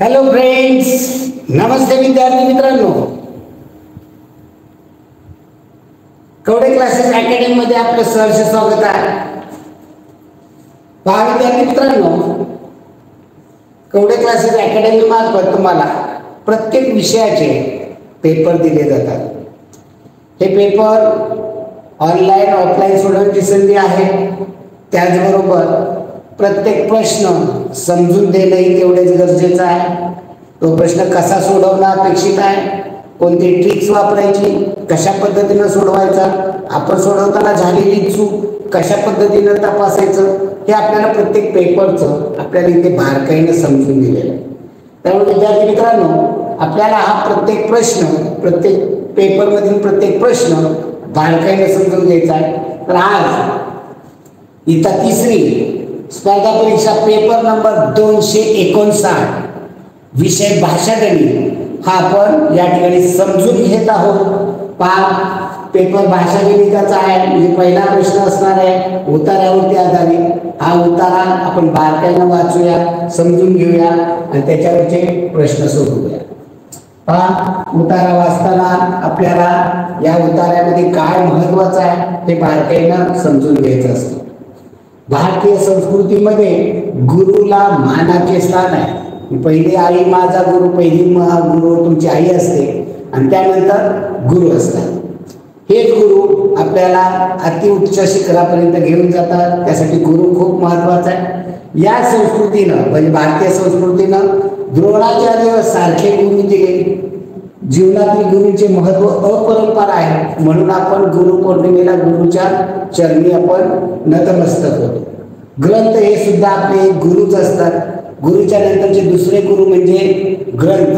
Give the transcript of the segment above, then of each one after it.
Hello friends, नमस्ते विद्यार्थी मित्रांनो. Kawade classes academy मध्ये आपलं सहर्ष स्वागत आहे. पहा विद्यार्थी मित्रांनो, कवडे क्लासेस अकॅडमी मार्फत तुम्हाला प्रत्येक विषयाचे पेपर दिले जातात. हे पेपर ऑनलाईन ऑफलाईन सोडवण्याची संधी आहे. त्याचबरोबर प्रत्येक प्रश्न समजून देणंही तेवढेच गरजेचं आहे. तो प्रश्न कसा सोडवणं अपेक्षित आहे, कोणती ट्रिक्स वापरायची, कशा पद्धतीनं सोडवायचा, आपण सोडवताना झालेली चूक कशा पद्धतीनं तपासायचं, हे आपल्याला प्रत्येक पेपरचं आपल्याला इथे बारकाईनं समजून दिलेलं आहे. त्यामुळे विद्यार्थी मित्रांनो, आपल्याला हा प्रत्येक प्रश्न, प्रत्येक पेपरमधील प्रत्येक प्रश्न बारकाईनं समजून घ्यायचा आहे. तर आज इथं तिसरी स्पर्धा परीक्षा पेपर नंबर 259 विषय भाषा गणित हा आपण या ठिकाणी समजून घेत आहोत. पहा, पेपर भाषा गणिताचा आहे. म्हणजे पहिला प्रश्न असणार आहे उतारावरती आधारित. हा उतारा आपण बारकाईनं वाचूया, समजून घेऊया आणि त्याच्यावरचे प्रश्न सोडवूया. पहा, उतारा वाचताना आपल्याला या उतार्यामध्ये काय महत्वाचं आहे ते बारकाईनं समजून घ्यायचं असतं. भारतीय संस्कृतीमध्ये गुरुला मानाचे स्थान आहे. पहिली आई माझा गुरु, पहिली गुरु तुमची आई असते आणि त्यानंतर गुरु असतात. हेच गुरु आपल्याला अतिउच्च शिखरापर्यंत घेऊन जातात. त्यासाठी गुरु खूप महत्वाचा आहे. या संस्कृतीनं म्हणजे भारतीय संस्कृतीनं द्रोणाचार्य सारखे गुरु दिले. जीवनातील गुरुचे महत्व अपरंपार आहे. म्हणून आपण गुरु पौर्णिमेला गुरुच्या चरणी आपण नतमस्तक होतो. ग्रंथ हे सुद्धा आपले गुरुच असतात. गुरुच्या नंतरचे दुसरे गुरु म्हणजे ग्रंथ.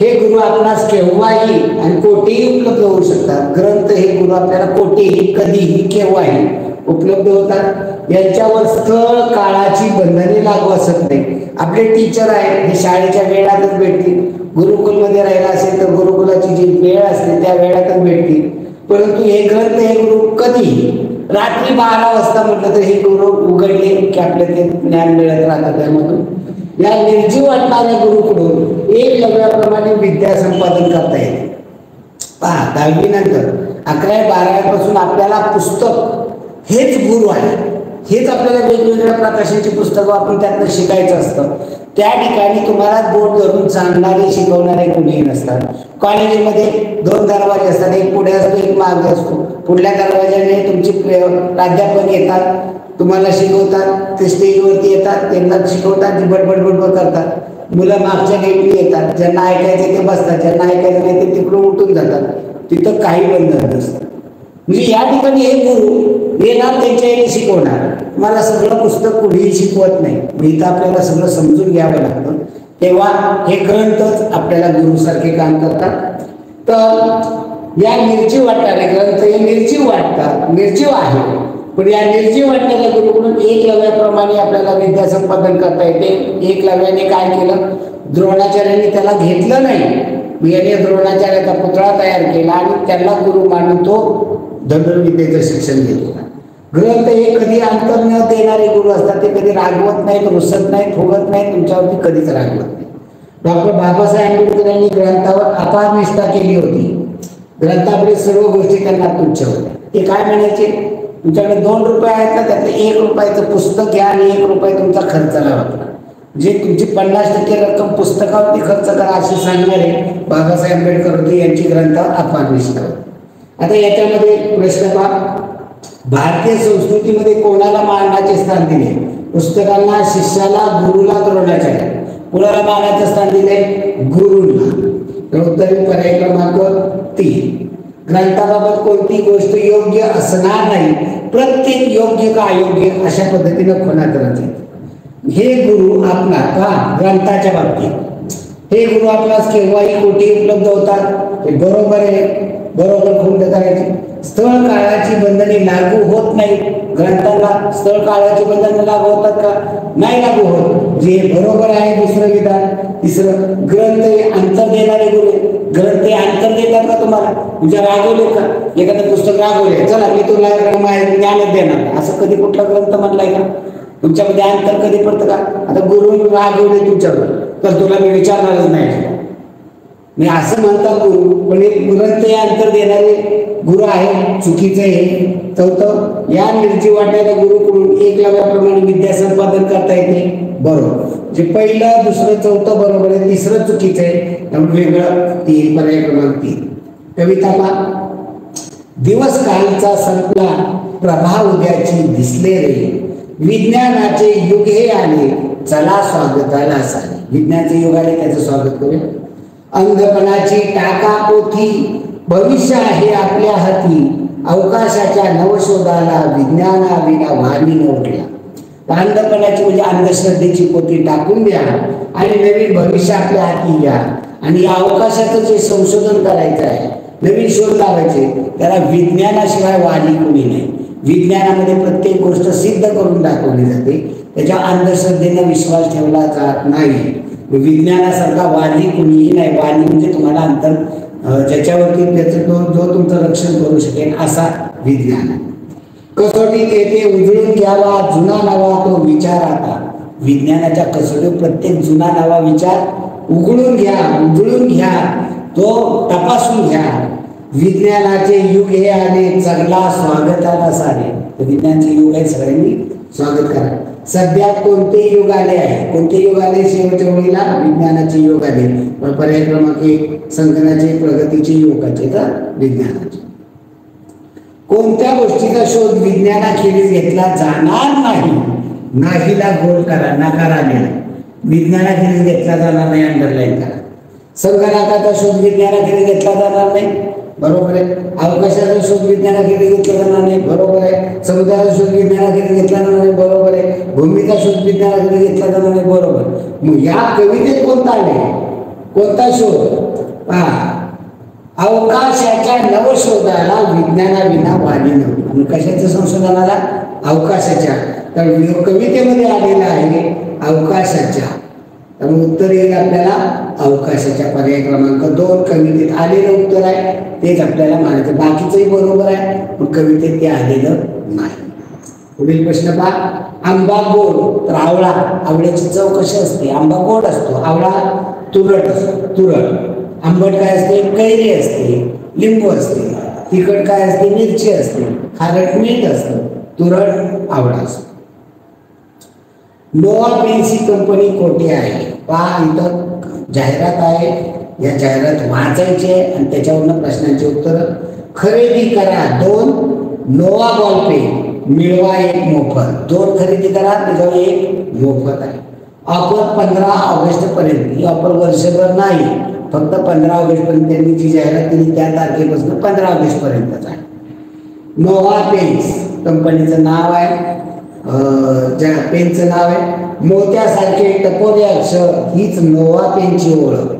हे गुरु आपणास केव्हाही आणि कोठेही उपलब्ध होऊ शकतात. ग्रंथ हे गुरु आपल्याला कोठेही, कधीही, केव्हाही उपलब्ध होतात. यांच्यावर स्थळ काळाची बंधने लागू असत नाही. आपले टीचर आहेत हे शाळेच्या वेळातच भेटतील. गुरुकुलमध्ये राहिला असेल तर गुरुकुलाची जी वेळ असते त्या वेळातच भेटतील. परंतु हे ग्रंथ हे गुरु कधी रात्री 12 वाजता म्हटलं तर हे गुरु उघडले की आपल्याला ते ज्ञान मिळत राहतं. त्यामधून या निर्जीव वाटणाऱ्या गुरुकडून एक लग्नाप्रमाणे विद्या संपादन करता येते. पहा, 10वी नंतर 11वी 12वी पासून आपल्याला पुस्तक हेच गुरु आहे. हेच आपल्याला वेगवेगळ्या प्रकाशांची पुस्तकं आपण त्यातनं शिकायचं असतं. त्या ठिकाणी तुम्हाला बोट धरून सांगणारे शिकवणारे कोणीही नसतात. कॉलेजमध्ये 2 दरवाजे असतात, एक पुढे असतो एक मागे असतो. पुढल्या दरवाजाने तुमचे प्राध्यापक येतात, तुम्हाला शिकवतात. ते स्टेजवरती येतात, त्यांना शिकवतात, ते बडबड बडबड करतात. मुलं मागच्या गेटनी येतात, ज्यांना ऐकायचं ते बसतात, ज्यांना ऐकायचं नाही ते तिकडून उठून जातात. तिथं काही बंधन नसतं. म्हणजे या ठिकाणी हे गुरु येणार, त्यांच्या याने शिकवणार. मला सगळं पुस्तक कुठेही शिकवत नाही. इथं आपल्याला सगळं समजून घ्यावं लागतं. तेव्हा हे ग्रंथच आपल्याला गुरुसारखे काम करतात. तर या निर्जीव वाटणारे ग्रंथ हे निर्जीव वाटतात, निर्जीव आहे. पण या निर्जीव वाटणाऱ्या गुरुकडून एकलव्याप्रमाणे आपल्याला विद्या संपादन करता येते. एकलव्याने काय केलं, द्रोणाचार्यांनी त्याला घेतलं नाही. याने द्रोणाचार्याचा पुतळा तयार केला आणि त्याला गुरु मानून तो धनुर्विद्येचं शिक्षण घेत होता. ग्रंथ हे कधी अंतर न देणारे गुरु असतात. ते कधी रागवत नाहीत, रुसत नाहीत, फुगत नाहीत, तुमच्यावरती कधीच रागवत नाही. डॉक्टर बाबासाहेब आंबेडकर यांनी ग्रंथावर अपार निष्ठा केली होती. ग्रंथापुढे सर्व गोष्टी त्यांना तुच्छ होत्या. ते काय म्हणायचे, तुमच्याकडे 2 रुपये आहेत ना, त्यातलं 1 रुपयाचं पुस्तक घ्या आणि 1 रुपया तुमचा खर्चाला वापरा. जे तुमची 50% रक्कम पुस्तकावरती खर्च करा असे सांगणारे बाबासाहेब आंबेडकर होते. यांची ग्रंथावर अपार निष्ठा होती. आता याच्यामध्ये प्रश्न पहा, भारतीय संस्कृतीमध्ये कोणाला मानाचे स्थान दिले? पुस्तकांना, शिष्याला, गुरुला, द्रोणाचार्य. कुणाला मानाचे स्थान दिले? गुरुंना. तर उत्तर पर्याय क्रमांक 3. ग्रंथाबाबत कोणती गोष्ट योग्य असणार नाही, प्रत्येक योग्य का अयोग्य अशा पद्धतीने खुणा करत आहेत. हे गुरु आपला पहा, ग्रंथाच्या बाबतीत हे गुरु आपल्यास केव्हाही कोठे उपलब्ध होतात. हे बरोबर आहे, बरोबर खुंड करायची. स्थळ काळाची बंधने लागू होत नाही. ग्रंथाला स्थळ काळाची बंधने लागू होतात का? नाही लागू होत. जे बरोबर आहे दुसरं विधान. तिसरं, ग्रंथ हे अंतर देणारे गुरु. ग्रंथ हे अंतर देतात का तुम्हाला? म्हणजे रागवले का? एखादं पुस्तक रागवले, चला मी तुला ज्ञानच देणार, असं कधी कुठला ग्रंथ म्हणलाय का? तुमच्यामध्ये अंतर कधी पडतं का? आता गुरु रागवले तुमच्यावर, तर तुला मी विचारणारच नाही. मी असं म्हणतात गुरु, पण एक ग्रंथ हे अंतर देणारे गुरु आहे, चुकीचं आहे. चौथं, या निर्जीव वाटणाऱ्या गुरुकडून एकलव्याप्रमाणे विद्या संपादन करता येते. बरोबर. जे पहिलं दुसरं चौथं बरोबर आहे, तिसरं चुकीचं आहे. त्यामुळे वेगळं 3, पर्याय क्रमांक 3. कविता पहा. दिवस कालचा संपला, प्रभा उद्याची दिसले रे, विज्ञानाचे युग हे आले, चला स्वागताला सारे. विज्ञानाचे युग आले, त्याचं स्वागत करूया. अंधपणाची टाका पोथी, भविष्य आहे आपल्या हाती, अवकाशाच्या नवशोधाला विज्ञानाविना वाणी न उठला. अंधपणाची म्हणजे अंधश्रद्धेची पोथी टाकून द्या आणि नवीन भविष्य आपल्या हाती घ्या. आणि या अवकाशाचं जे संशोधन करायचं आहे, नवीन शोध लावायचे, त्याला विज्ञानाशिवाय वाणी कोणी नाही. विज्ञानामध्ये प्रत्येक गोष्ट सिद्ध करून दाखवली जाते, त्याच्या अंधश्रद्धेने विश्वास ठेवला जात नाही. विज्ञानासारखा वाणी कुणीही नाही. वाणी म्हणजे तुम्हाला अंतर ज्याच्यावरती त्याचं जो तुमचं रक्षण करू शकेल असा विज्ञान आहे. कसोटीत येते उजळून घ्यावा जुना नवा तो विचार आता. विज्ञानाच्या कसोटीत प्रत्येक जुना नवा विचार उघडून घ्या, उजळून घ्या, तो तपासून घ्या. विज्ञानाचे युग हे आले, चगला स्वागताला सारे. विज्ञानाचे युग आहे, सगळ्यांनी स्वागत करा. सध्या कोणते युग आले आहे? कोणते युग आले? शेवटच्या वेळेला विज्ञानाचे युग आले. पर्याय क्रमांक 1 संगणकाचे प्रगतीचे युगाचे तर विज्ञानाचे. कोणत्या गोष्टीचा शोध विज्ञानाखेरीज घेतला जाणार नाही? नाहीला गोल करा, नकार आलेला. विज्ञानाखेरीज घेतला जाणार नाही, अंडरलाईन करा. संगणकाचा शोध विज्ञानाखेरीज घेतला जाणार नाही, बरोबर आहे. अवकाशाचा शोध विज्ञानाखेरीज घेतला जाणार नाही, बरोबर आहे. समुद्राचा शोध विज्ञानाखेरीज घेतला जाणार नाही, बरोबर आहे. भूमीचा शोध विज्ञानाखेरीज घेतला जाणार नाही, बरोबर. मग या कवितेत कोणता आले? कोणता शोध? अवकाशाच्या नवशोधाला विज्ञानाविना वाणी नव्हती. कशाच्या संशोधनाला? अवकाशाच्या. तर कवितेमध्ये आलेला आहे अवकाशाच्या. त्यामुळे उत्तर येईल आपल्याला अवकाशाच्या. पर्याय क्रमांक 2 कवितेत आलेलं उत्तर आहे, तेच आपल्याला मानायचं. बाकीचंही बरोबर आहे, पण कवितेत ते आलेलं नाही. पुढील प्रश्न पहा. आंबा गोड तर आवळा, आवळ्याची चव कशी असते? आंबा गोड असतो, आवळा तुरट असतो. तुरट. आंबट काय असते? कैरी असते, लिंबू असते. तिखट काय असते? मिरची असते. खारट मीठ असतं. तुरट आवळा असतो. नोवा पेन्सी कंपनी कोठे आहे? पहा, इथं जाहिरात आहे. या जाहिरात वाचायची आहे आणि त्याच्यावरनं प्रश्नांची उत्तर. खरेदी करा 2 नोवा बॉल पेन, मिळवा 1 मोफत. 2 खरेदी करा, त्याच्यावर 1 मोफत आहे. ऑफर 15 ऑगस्ट पर्यंत. ही ऑफर वर्षभर नाही, फक्त 15 ऑगस्ट पर्यंत. त्यांनी जी जाहिरात दिली त्या तारखेपासून 15 ऑगस्ट पर्यंतच आहे. नोवा पेन्स कंपनीचं नाव आहे, ज्या पेनचं नाव आहे. मोत्यासारखे टपोरे अक्षर हीच नोवा पेनची ओळख.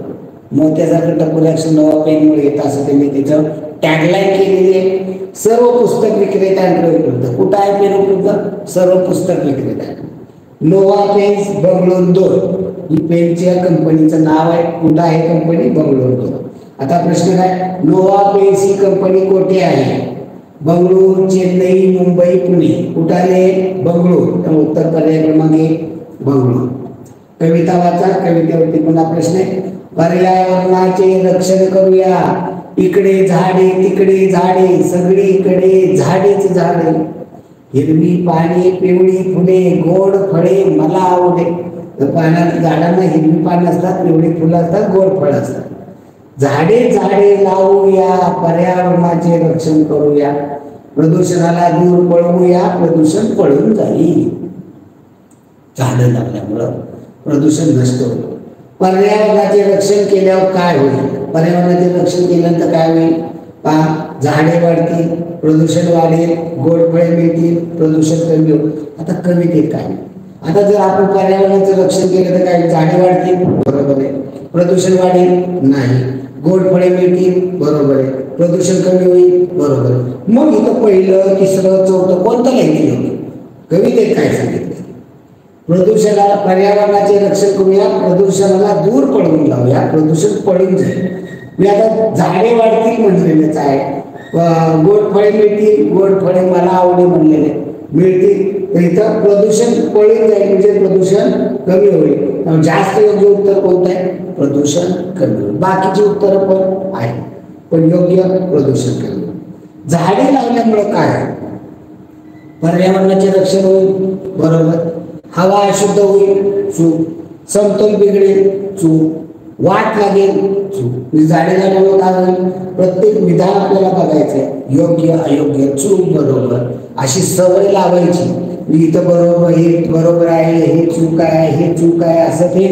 मोत्यासारखे टपोरे अक्षर नोवा पेनमुळे येत असं त्यांनी त्याचं टॅगलाईन केलेली आहे. सर्व पुस्तक विक्रेत्यांकडे उपलब्ध. कुठं आहे पेन उपलब्ध? सर्व पुस्तक विक्रेत्यांकडे. नोवा पेन्स बंगलोर 2 ही पेनच्या कंपनीचं नाव आहे. कुठं आहे कंपनी? बंगलोर 2. आता प्रश्न काय? नोवा पेन्स ही कंपनी कोठे आहे? बंगळूर, चेन्नई, मुंबई, पुणे. कुठं आले? बंगळूर. त्यामुळे उत्तर पर्याय क्रमांक 1 बंगळूर. कविता वाचा. कवितेवरती पुन्हा प्रश्न आहे. पर्यावरणाचे रक्षण करूया, इकडे झाडे तिकडे झाडे, सगळीकडे झाडेच झाडे. हिरवी पाने, पिवळी फुले, गोड फळे मला आवडे. पानात झाडांना हिरवी पानं असतात, पिवळी फुलं असतात, गोड फळं असतात. झाडे झाडे लावूया, पर्यावरणाचे रक्षण करूया, प्रदूषणाला दूर पळवूया, प्रदूषण पळून जाईल. झाडं लावल्यामुळं प्रदूषण नष्ट होईल. पर्यावरणाचे रक्षण केल्यावर काय होईल? पर्यावरणाचे रक्षण केल्यानंतर काय होईल? पहा, झाडे वाढतील, प्रदूषण वाढेल, गोड फळे मिळतील, प्रदूषण कमी होईल. आता कवितेत काय? आता जर आपण पर्यावरणाचं रक्षण केलं तर काय? झाडे वाढतील, बरोबर आहे. प्रदूषण वाढेल, नाही. गोड फळे मिळतील, बरोबर आहे. प्रदूषण कमी होईल, बरोबर आहे. मग इथं पहिलं, तिसरं, चौथं कोणतं लिहिलेलं होतं? कवितेत काय सांगितलं? प्रदूषणाला, पर्यावरणाचे रक्षण करूया, प्रदूषणाला दूर पळवून लावूया, प्रदूषण पळून जाईल. मी आता झाडे वाढतील म्हणलेलेच आहे. गोड फळे मिळतील, गोड फळे मला आवडे म्हणलेले मिळतील. तर इथं प्रदूषण पळून जाईल म्हणजे प्रदूषण कमी होईल. जास्त योग्य उत्तर कोणतं आहे? प्रदूषण कमी. बाकीची उत्तर पण आहे, पण योग्य प्रदूषण कमी. झाडे लावल्यामुळे काय? पर्यावरणाचे रक्षण होईल, बरोबर. हवा अशुद्ध होईल, चूक. समतोल बिघडेल, चूक. वाट लागेल, चूक. झाडे लावल्यामुळे काय होईल? प्रत्येक विधान आपल्याला बघायचंय, योग्य अयोग्य, चूक बरोबर, अशी सवय लावायची. इथं बरोबर, हे बरोबर आहे, हे चूक आहे, हे चूक आहे, असं ते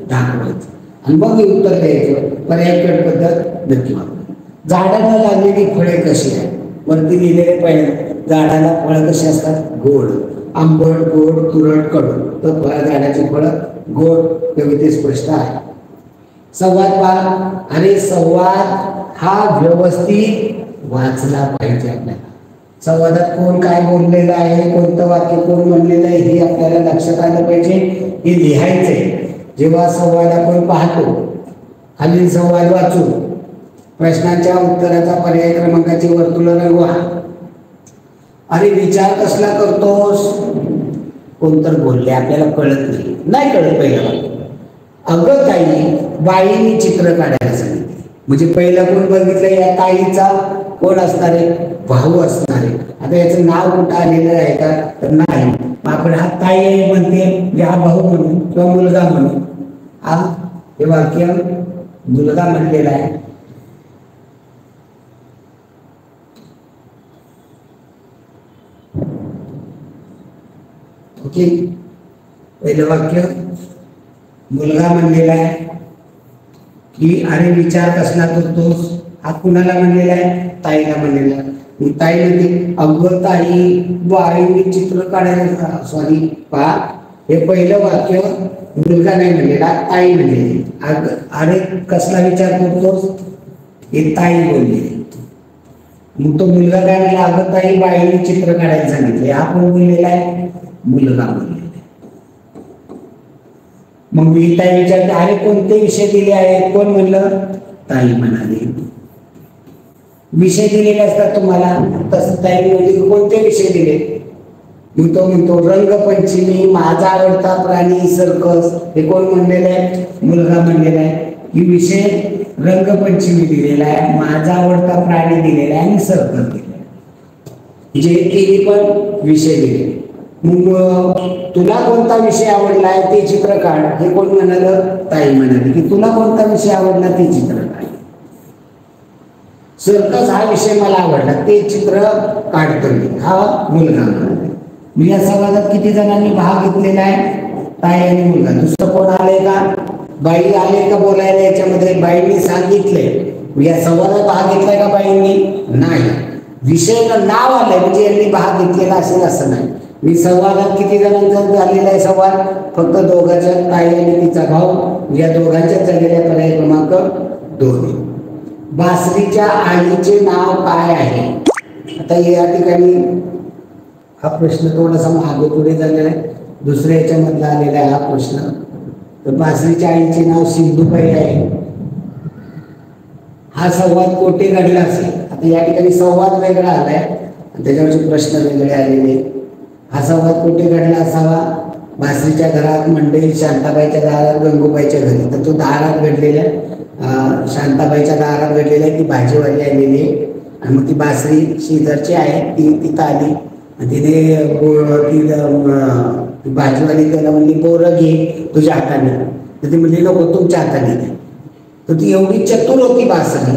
दाखवायचं आणि मग हे उत्तर द्यायचं. पर्यायी पद्धत नक्की वापरायची. झाडांना लागलेली फळे कशी आहे? वरती लिहिलेले पहिल्या झाडाला फळं कशी असतात? गोड, आंबट, गोड, तुरट, कडू. तर झाडाची फळं गोड, ते स्पष्ट आहे. संवाद पहा. आणि संवाद हा व्यवस्थित वाचला पाहिजे आपल्याला. संवादात कोण काय बोललेलं आहे, कोणतं वाक्य कोण म्हणलेलं आहे, हे आपल्याला लक्षात आलं पाहिजे. हे लिहायचंय. जेव्हा संवाद आपण पाहतो, खालील संवाद वाचून प्रश्नांच्या उत्तराचा पर्याय क्रमांकाची वर्तुळ रंगवा. अरे विचार कसला करतोस? कोणतर बोलले, आपल्याला कळत नाही कळत. पहिलं अगं ताई, बाईनी चित्र काढायला सांगितले. म्हणजे पहिला कोण बघितलं? या ताईचा कोण असणार आहे? भाऊ असणार आहे. आता याचं नाव कुठं आलेलं आहे का? तर नाही. आपण हा ताई म्हणते, हा भाऊ म्हणून किंवा मुलगा म्हणून. हा हे वाक्य मुलगा म्हणलेला आहे. ओके, पहिलं वाक्य मुलगा म्हणलेला आहे की अरे विचार कसला करतोस? हा कुणाला म्हणलेला आहे? ताईला म्हणलेला आहे. ताई म्हणते अगं ताई, बाईने चित्र काढायला. सॉरी, पहा, हे पहिलं वाक्य मुलगा नाही म्हणलेला, ताई म्हणलेली. अरे कसला विचार करतोस? हे ताई बोलले. मग तो मुलगा काय म्हणला? अगं ताई, बाईने चित्र काढायला सांगितले. हा कोण बोललेला आहे? मुलगा बोललेला. मग मी ताई विचारते, अरे कोणते विषय दिले आहेत? कोण म्हणलं? ताई म्हणाली. विषय दिलेले असतात तुम्हाला, तसं ताई म्हणजे कोणते विषय दिले? मग तो म्हणतो रंगपंचमी, माझा आवडता प्राणी सर्कस. हे कोण म्हणलेलं आहे? मुलगा म्हणलेला आहे. ही विषय रंगपंचमी दिलेला आहे, माझा आवडता प्राणी दिलेला आहे आणि सर्कस दिलेला आहे. जे तिन्ही पण विषय दिले. मग तुला कोणता विषय आवडलाय ते चित्र काढ. हे कोण म्हणाल? ताई म्हणाली की तुला कोणता विषय आवडला ते चित्र काढ. सर्कस हा विषय मला आवडला, ते चित्र काढतो मी. हा मुलगा म्हणाला. मी या संवादात किती जणांनी भाग घेतलेला आहे? ताई आणि मुलगा. दुसरं कोण आलंय का? बाई आले का बोलायला याच्यामध्ये? बाईंनी सांगितलंय. या संवादात भाग घेतलाय का बाईंनी? नाही. विषय नाव आलंय म्हणजे यांनी भाग घेतलेला असेल असं नाही. मी संवादात किती जणांचा झालेला आहे संवाद? फक्त दोघांच्या, ताई आणि तिचा भाऊ, या दोघांच्या झालेल्या पर्याय क्रमांक 2. बासरीच्या आईचे नाव काय आहे? आता या ठिकाणी हा प्रश्न थोडासा मागे पुढे झालेला आहे. दुसऱ्या याच्यामधला आलेला आहे हा प्रश्न. तर बासरीच्या आईचे नाव सिंधुबाई आहे. हा संवाद कोठे घडला असेल? आता या ठिकाणी संवाद वेगळा आलाय आणि त्याच्यावरचे प्रश्न वेगळे आलेले. हा संवाद कुठे घडला असावा? बासरीच्या घरात, मंडई शांताबाईच्या दारात, गंगूबाईच्या घरी. तर तो दारात घडलेला, शांताबाईच्या दारात घडलेला आहे. ती भाजीवाली आलेली आहे आणि मग ती बासरी शेजारची आहे, ती तिथं आली आणि तिने ती भाजीवाली त्याला म्हणली बोरं घे तुझ्या हाताने. तर ती म्हणली नको तुमच्या हाताने घे. तर ती एवढी चतुर होती बासरी,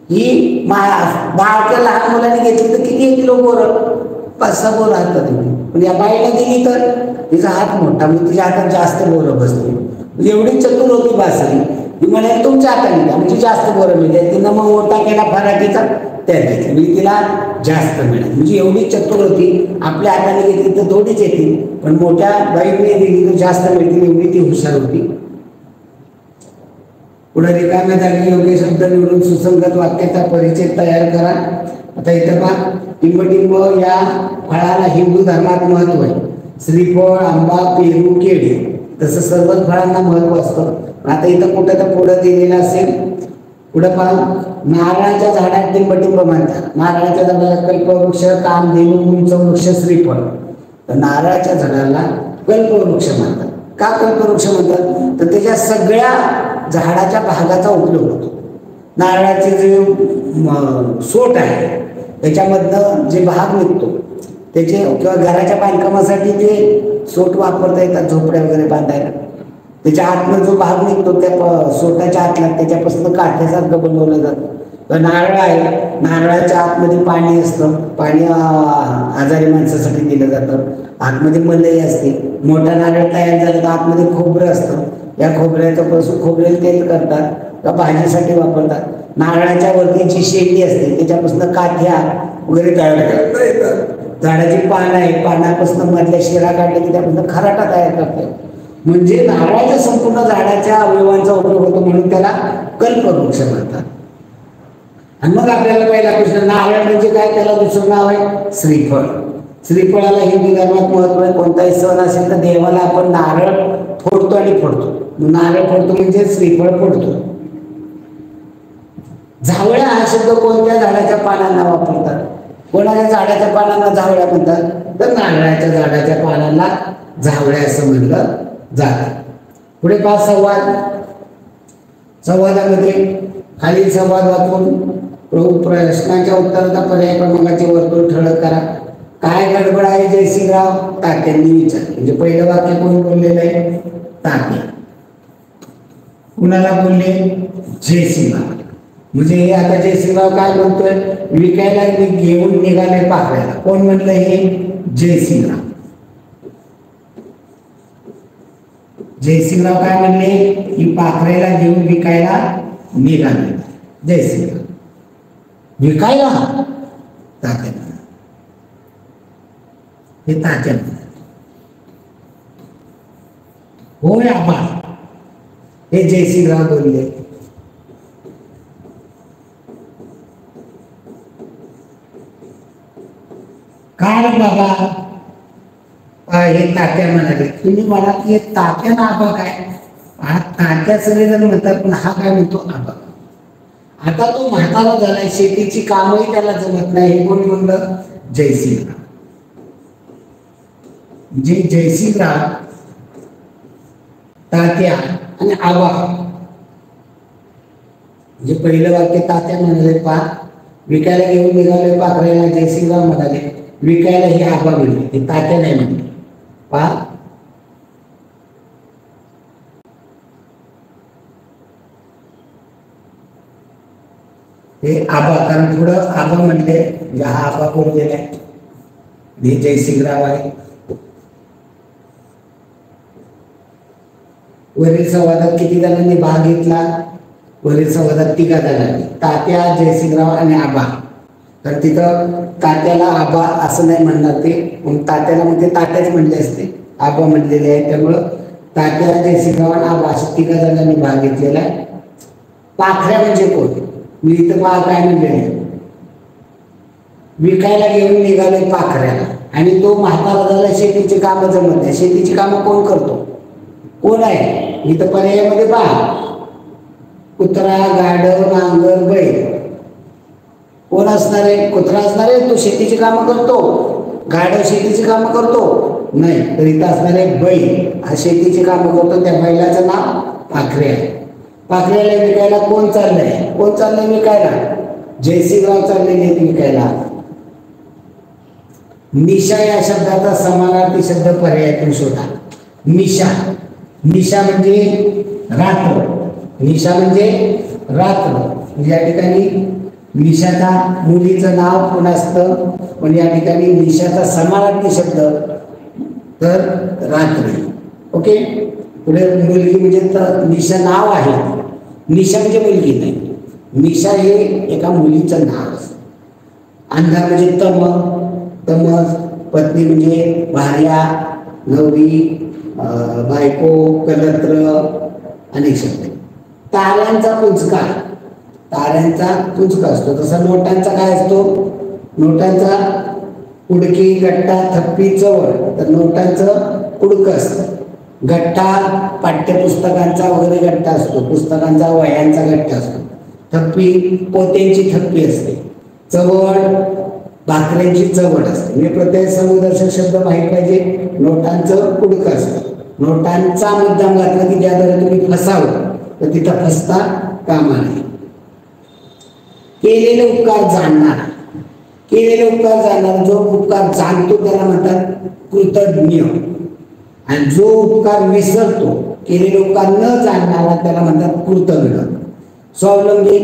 ही बाळक्या लहान मुलांनी घेतली तर किती 1 किलो बोरं? 5-6 बोरं हातात दिली. पण या बाईला दिली तर तिचा हात मोठा, मग तिच्या हातात जास्त बोरं बसली. म्हणजे एवढी चतुर होती बासरी. ती म्हणाली तुमच्या हाताने द्या म्हणजे जास्त बोरं मिळते. तिनं मग मोठा केला फराटीचा, त्यात घेतली म्हणजे तिला जास्त मिळाली. म्हणजे एवढी चतुर होती. आपल्या हाताने घेतली तर थोडीच येतील, पण मोठ्या बाईने दिली तर जास्त मिळतील, एवढी ती हुशार होती. पुढे रिकाम्या जागी योग्य शब्द निवडून सुसंगत वाक्याचा परिचय तयार करा. आता इथं पहा, टिंबटिंब या फळाला हिंदू धर्मात महत्व आहे. श्रीफळ, आंबा, पेरू, केळी, तसं सर्वच फळांना महत्व असतं. आता इथं कुठं तर पुढं दिलेलं असेल, पुढं पहा, नारळाच्या झाडात टिंबटिंब म्हणतात. नारळाच्या झाडाला कल्पवृक्ष, कामधेनू, उंच वृक्ष, श्रीफळ. तर नारळाच्या झाडाला कल्पवृक्ष म्हणतात. का कल्पवृक्ष म्हणतात? तर त्याच्या सगळ्या झाडाच्या भागाचा उपयोग होतो. नारळाचे जे सोट आहे त्याच्यामधनं जे भाग निघतो त्याचे, किंवा घराच्या बांधकामासाठी ते सोट वापरता येतात झोपड्या वगैरे बांधायला. त्याच्या आतनं जो भाग निघतो त्या सोटाच्या आतला त्याच्यापासून काठ्यासारखं बनवलं जातं. नारळ आहे, नारळाच्या आतमध्ये पाणी असतं, पाणी आजारी माणसासाठी दिलं जातं. आतमध्ये मलई असते. मोठा नारळ तयार झाला तर आतमध्ये खोबरं असतं. या खोबऱ्याचं पासून खोबरेल तेल करतात का भाजीसाठी वापरतात. नारळाच्या वरती जी शेंडी असते त्याच्यापासून काठ्या वगैरे तयार करता येतात. झाडाची पानं आहे, पानापासून मधल्या शिरा काढल्या की त्यापासून खराटा तयार करता येतो. म्हणजे नारळाच्या संपूर्ण झाडाच्या अवयवांचा उपयोग होतो, म्हणून त्याला कल्पवृक्ष म्हणतात. आणि मग आपल्याला पहिला प्रश्न, नारळ म्हणजे काय? त्याला दुसरं नाव आहे श्रीफळ. श्रीफळाला हिंदू धर्मात महत्व आहे. कोणताही सण असेल तर देवाला आपण नारळ फोडतो आणि फोडतो. नारळ फोडतो म्हणजे श्रीफळ फोडतो. झावळ्या हा शब्द कोणत्या झाडाच्या पानांना वापरतात? कोणाच्या झाडाच्या पानांना झावळ्या म्हणतात? तर नारळाच्या झाडाच्या पानांना झावळ्या असं म्हणलं जातं. पुढे पाच संवाद. संवादामध्ये खालील संवाद वाचून प्रश्नाच्या उत्तराचा पर्याय क्रमांकाचे वर्तुळ ठळक करा. काय गडबड आहे जयसिंगराव? तात्यांनी विचारले. म्हणजे पहिलं वाक्य कोण बोललेलं आहे? तात्या. कुणाला बोलले? जयसिंगराव. म्हणजे हे आता जयसिंगराव काय म्हणतोय? विकायला घेऊन निघाले पाखऱ्याला. कोण म्हणलं हे? जयसिंगराव. जयसिंगराव काय म्हणले की पाखऱ्याला घेऊन विकायला निघाले. जयसिंगराव विकायला? तात्या. हे तात्या होय आबा, हे जयसिंगराव बोलले. काय बाबा? हे तात्या म्हणाले. तुम्ही म्हणा की तात्या ना आबा काय? हा तात्या सगळेजण म्हणतात, पण हा काय म्हणतो? आबा. आता तो म्हातारा झालाय, शेतीची कामही त्याला जमत नाही. हे कोण म्हणलं? जयसिंगराव. म्हणजे जयसिंगराव, तात्या आणि आबा. म्हणजे पहिलं वाक्य तात्या म्हणाले विकायला घेऊन निघाले पाखऱ्याला. जयसिंगराव म्हणाले विकायला. हे आबा म्हणले, हे तात्या नाही म्हणले. हे आबा, कारण पुढं आबा म्हणले, हा आबा बोललेला आहे. हे जयसिंगराव आहे. वरील संवादात किती जणांनी भाग घेतला? वरील संवादात 3 जणांनी, तात्या, जयसिंगराव आणि आबा. तर तिथं तात्याला आबा असं नाही म्हणणार ते, तात्याला म्हणजे तात्याच म्हणले असते, आबा म्हणलेले आहे. त्यामुळं तात्या, जयसिंगराव आणि आबा अशा 3 जणांनी भाग घेतलेला आहे. पाखऱ्या म्हणजे कोण? मी इथं काय म्हणले? विकायला घेऊन निघाले पाखऱ्याला. आणि तो म्हातारा झाला, शेतीची कामं जमत नाही. शेतीची कामं कोण करतो? कोण आहे? इथं पर्यायामध्ये पहा, कुत्रा, गाढव, नांगर, बैल. कोण असणार आहे? कुत्रा असणार आहे, तो शेतीची कामं करतो. गाढव शेतीची कामं करतो नाही, तर इथं असणार आहे बैल, हा शेतीची कामं करतो. त्या बैलाचं नाव पाखरे आहे. पाखऱ्याला विकायला कोण चाललंय? कोण चाललंय विकायला? जयसिंगराव चाललेले आहेत विकायला. निशा या शब्दाचा समानार्थी शब्द पर्यायातून शोधा. निशा. निशा म्हणजे रात्र. निशा म्हणजे रात्र. या ठिकाणी निशाचा मुलीचं नाव कोण असतं, पण या ठिकाणी निशाचा समानार्थी शब्द तर रात्री. ओके. पुढे मुलगी म्हणजे निशा नाव आहे. निशा म्हणजे मुलगी नाही. निशा हे एका मुलीचं नाव असतं. अंधार म्हणजे तमस. पत्नी म्हणजे भार्या, नवरी, बायको, कलत्र, अनेक शब्द. ताऱ्यांचा पुंजका. ताऱ्यांचा पुंजका असतो. तसा नोटांचा काय असतो? नोटांचा कुडकी, गट्टा, थप्पी, चवळ. तर नोटांचं कुडकं असतं. गट्टा पाठ्यपुस्तकांचा वगैरे गट्टा असतो. पुस्तकांचा, वह्यांचा गट्टा असतो. थप्पी पोत्यांची थप्पी असते. चवळ भाकऱ्यांची चवड असते. म्हणजे प्रत्येक समुदर्शक शब्द माहीत पाहिजे. नोटांचं कुडकं असतं. नोटांचा मुद्दाम घातला की ज्याद्वारे तुम्ही फसावं तर तिथं फसता कामा नये. केलेले उपकार जाणणारा, केलेले उपकार जाणणारा, जो उपकार जाणतो त्याला म्हणतात कृतज्ञ. आणि जो उपकार विसरतो, केलेले उपकार न जाणणारा त्याला म्हणतात कृतज्ञ. स्वावलंबी,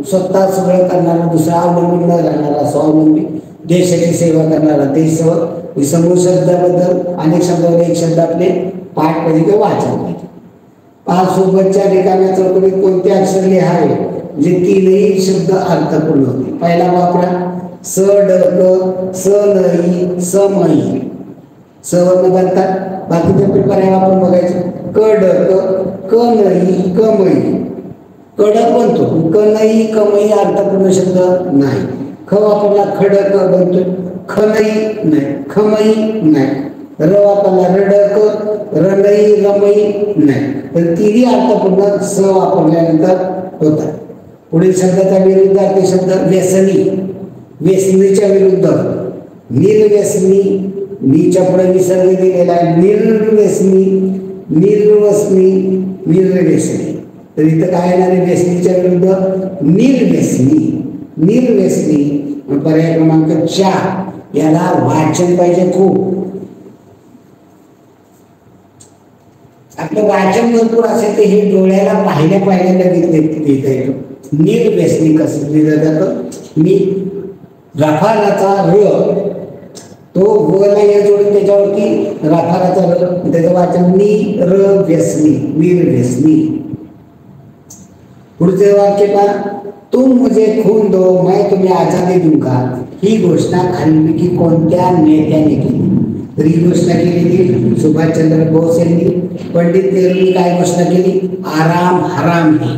स्वतः सगळं करणारा, दुसरा अवलंबून न राहणारा स्वावलंबी. देशाची सेवा करणारा देशसेवक. समूह शब्दाबद्दल अनेक शब्दावर एक शब्द आपले पाठ पाहिजे किंवा वाचन पाहिजे. पाच सोबतच्या रिकाम्या चौकटीत कोणते अक्षर लिहावे म्हणजे तीनही शब्द अर्थपूर्ण होते. पहिला वापरा स ड क स न ई स म ई. स वर्ण बनतात. बाकीचे पर्याय वापरून बघायचे. क ड क क न ई क म ई. कडक बनतो, क न ई क म ई अर्थपूर्ण शब्द नाही. ख वापरला खडक बनतोय, खनई नाही, खमई नाही. र वापरला रडक, रडई रमई नाही. तर तिन्ही अर्थपूर्ण स वापरल्यानंतर होतात. पुढील शब्दाचा विरुद्धार्थी शब्द व्यसनी. व्यसनीच्या विरुद्ध निर्व्यसनी. नीच्या पुढे विसर्ग दिलेला आहे. निर्व्यसनी, निर्वसनी, निर्व्यसनी. तर इथं काय येणार आहे? व्यसनीच्या विरुद्ध निर्व्यसनी. निर्व्यसनी. पर्याय क्रमांक 4. याला वाचन पाहिजे खूप. आपलं वाचन भरपूर असेल तर हे डोळ्याला पाहिल्या लगेच लिहिता येतं. निर्व्यसनी कसं लिहिलं जातं? मी रफालाचा र तो गोला या जोडून त्याच्यावरती रफालाचा र, त्याचं वाचन निर्व्यसनी. निर्व्यसनी. पुढचे वाक्य पहा. तुम मुझे खून दो मैं तुम्हें आजादी दूंगा. ही घोषणा खालीलपैकी कोणत्या नेत्याने केली? तर ही घोषणा केली सुभाषचंद्र बोस यांनी. पंडित नेहरूंनी काय घोषणा केली? आराम हराम है.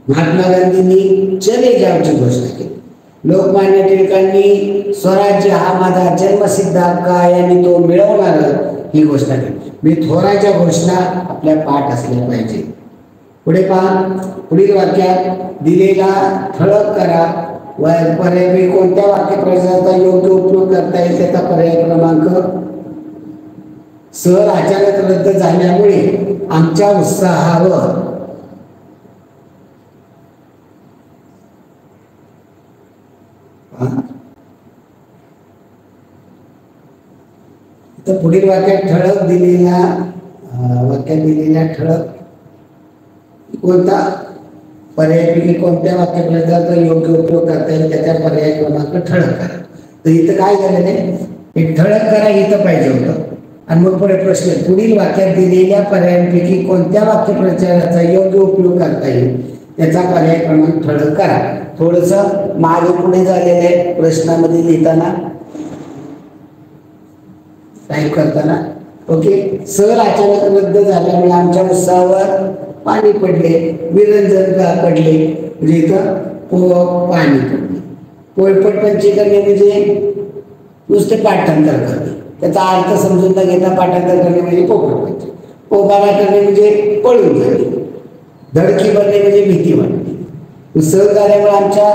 महात्मा गांधींनी चले जावची घोषणा केली. लोकमान्य टिळकांनी स्वराज्य हा माझा जन्मसिद्ध हक्क आहे आणि तो मिळवणार ही घोषणा केली. मी थोराच्या घोषणा आपल्या पाठ असल्या पाहिजे. पुढे पहा. पुढील वाक्यात दिलेला ठळक करा. पर्यायी कोणत्या वाक्यप्रयोगाचा योग्य उपयोग करता येईल त्याचा पर्याय क्रमांक. सहल अचानक रद्द झाल्यामुळे आमच्या उत्साहावर पुढील वाक्यात ठळक दिलेल्या ठळक कोणता पर्यायपैकी कोणत्या वाक्यप्रयोगाचा योग्य उपयोग करता येईल त्याचा पर्याय क्रमांक ठळक करा. तर इथं काय झालेलं आहे? हे ठळक करा इथं पाहिजे होतं. आणि मग पुढे प्रश्न. पुढील वाक्यात दिलेल्या पर्यायांपैकी कोणत्या वाक्यप्रचाराचा योग्य उपयोग करता येईल त्याचा पर्याय क्रमांक ठळक करा. थोडस मागे पुढे झालेलं आहे प्रश्नामध्ये लिहिताना, टाईप करताना. ओके. सहल अचानक रद्द झाल्यामुळे आमच्या उत्साहावर पाणी पडले. विरंजन पडले म्हणजे इथं पाणी पडले. पोळपट पंची करणे म्हणजे नुसते पाठांतर करणे. त्याचा अर्थ समजून न घेता पाठांतर करणे म्हणजे पोपट पंची. पोबारा करणे म्हणजे पळून जाणे. धडकी भरणे म्हणजे भीती वाटणे. सहल झाल्यामुळे आमच्या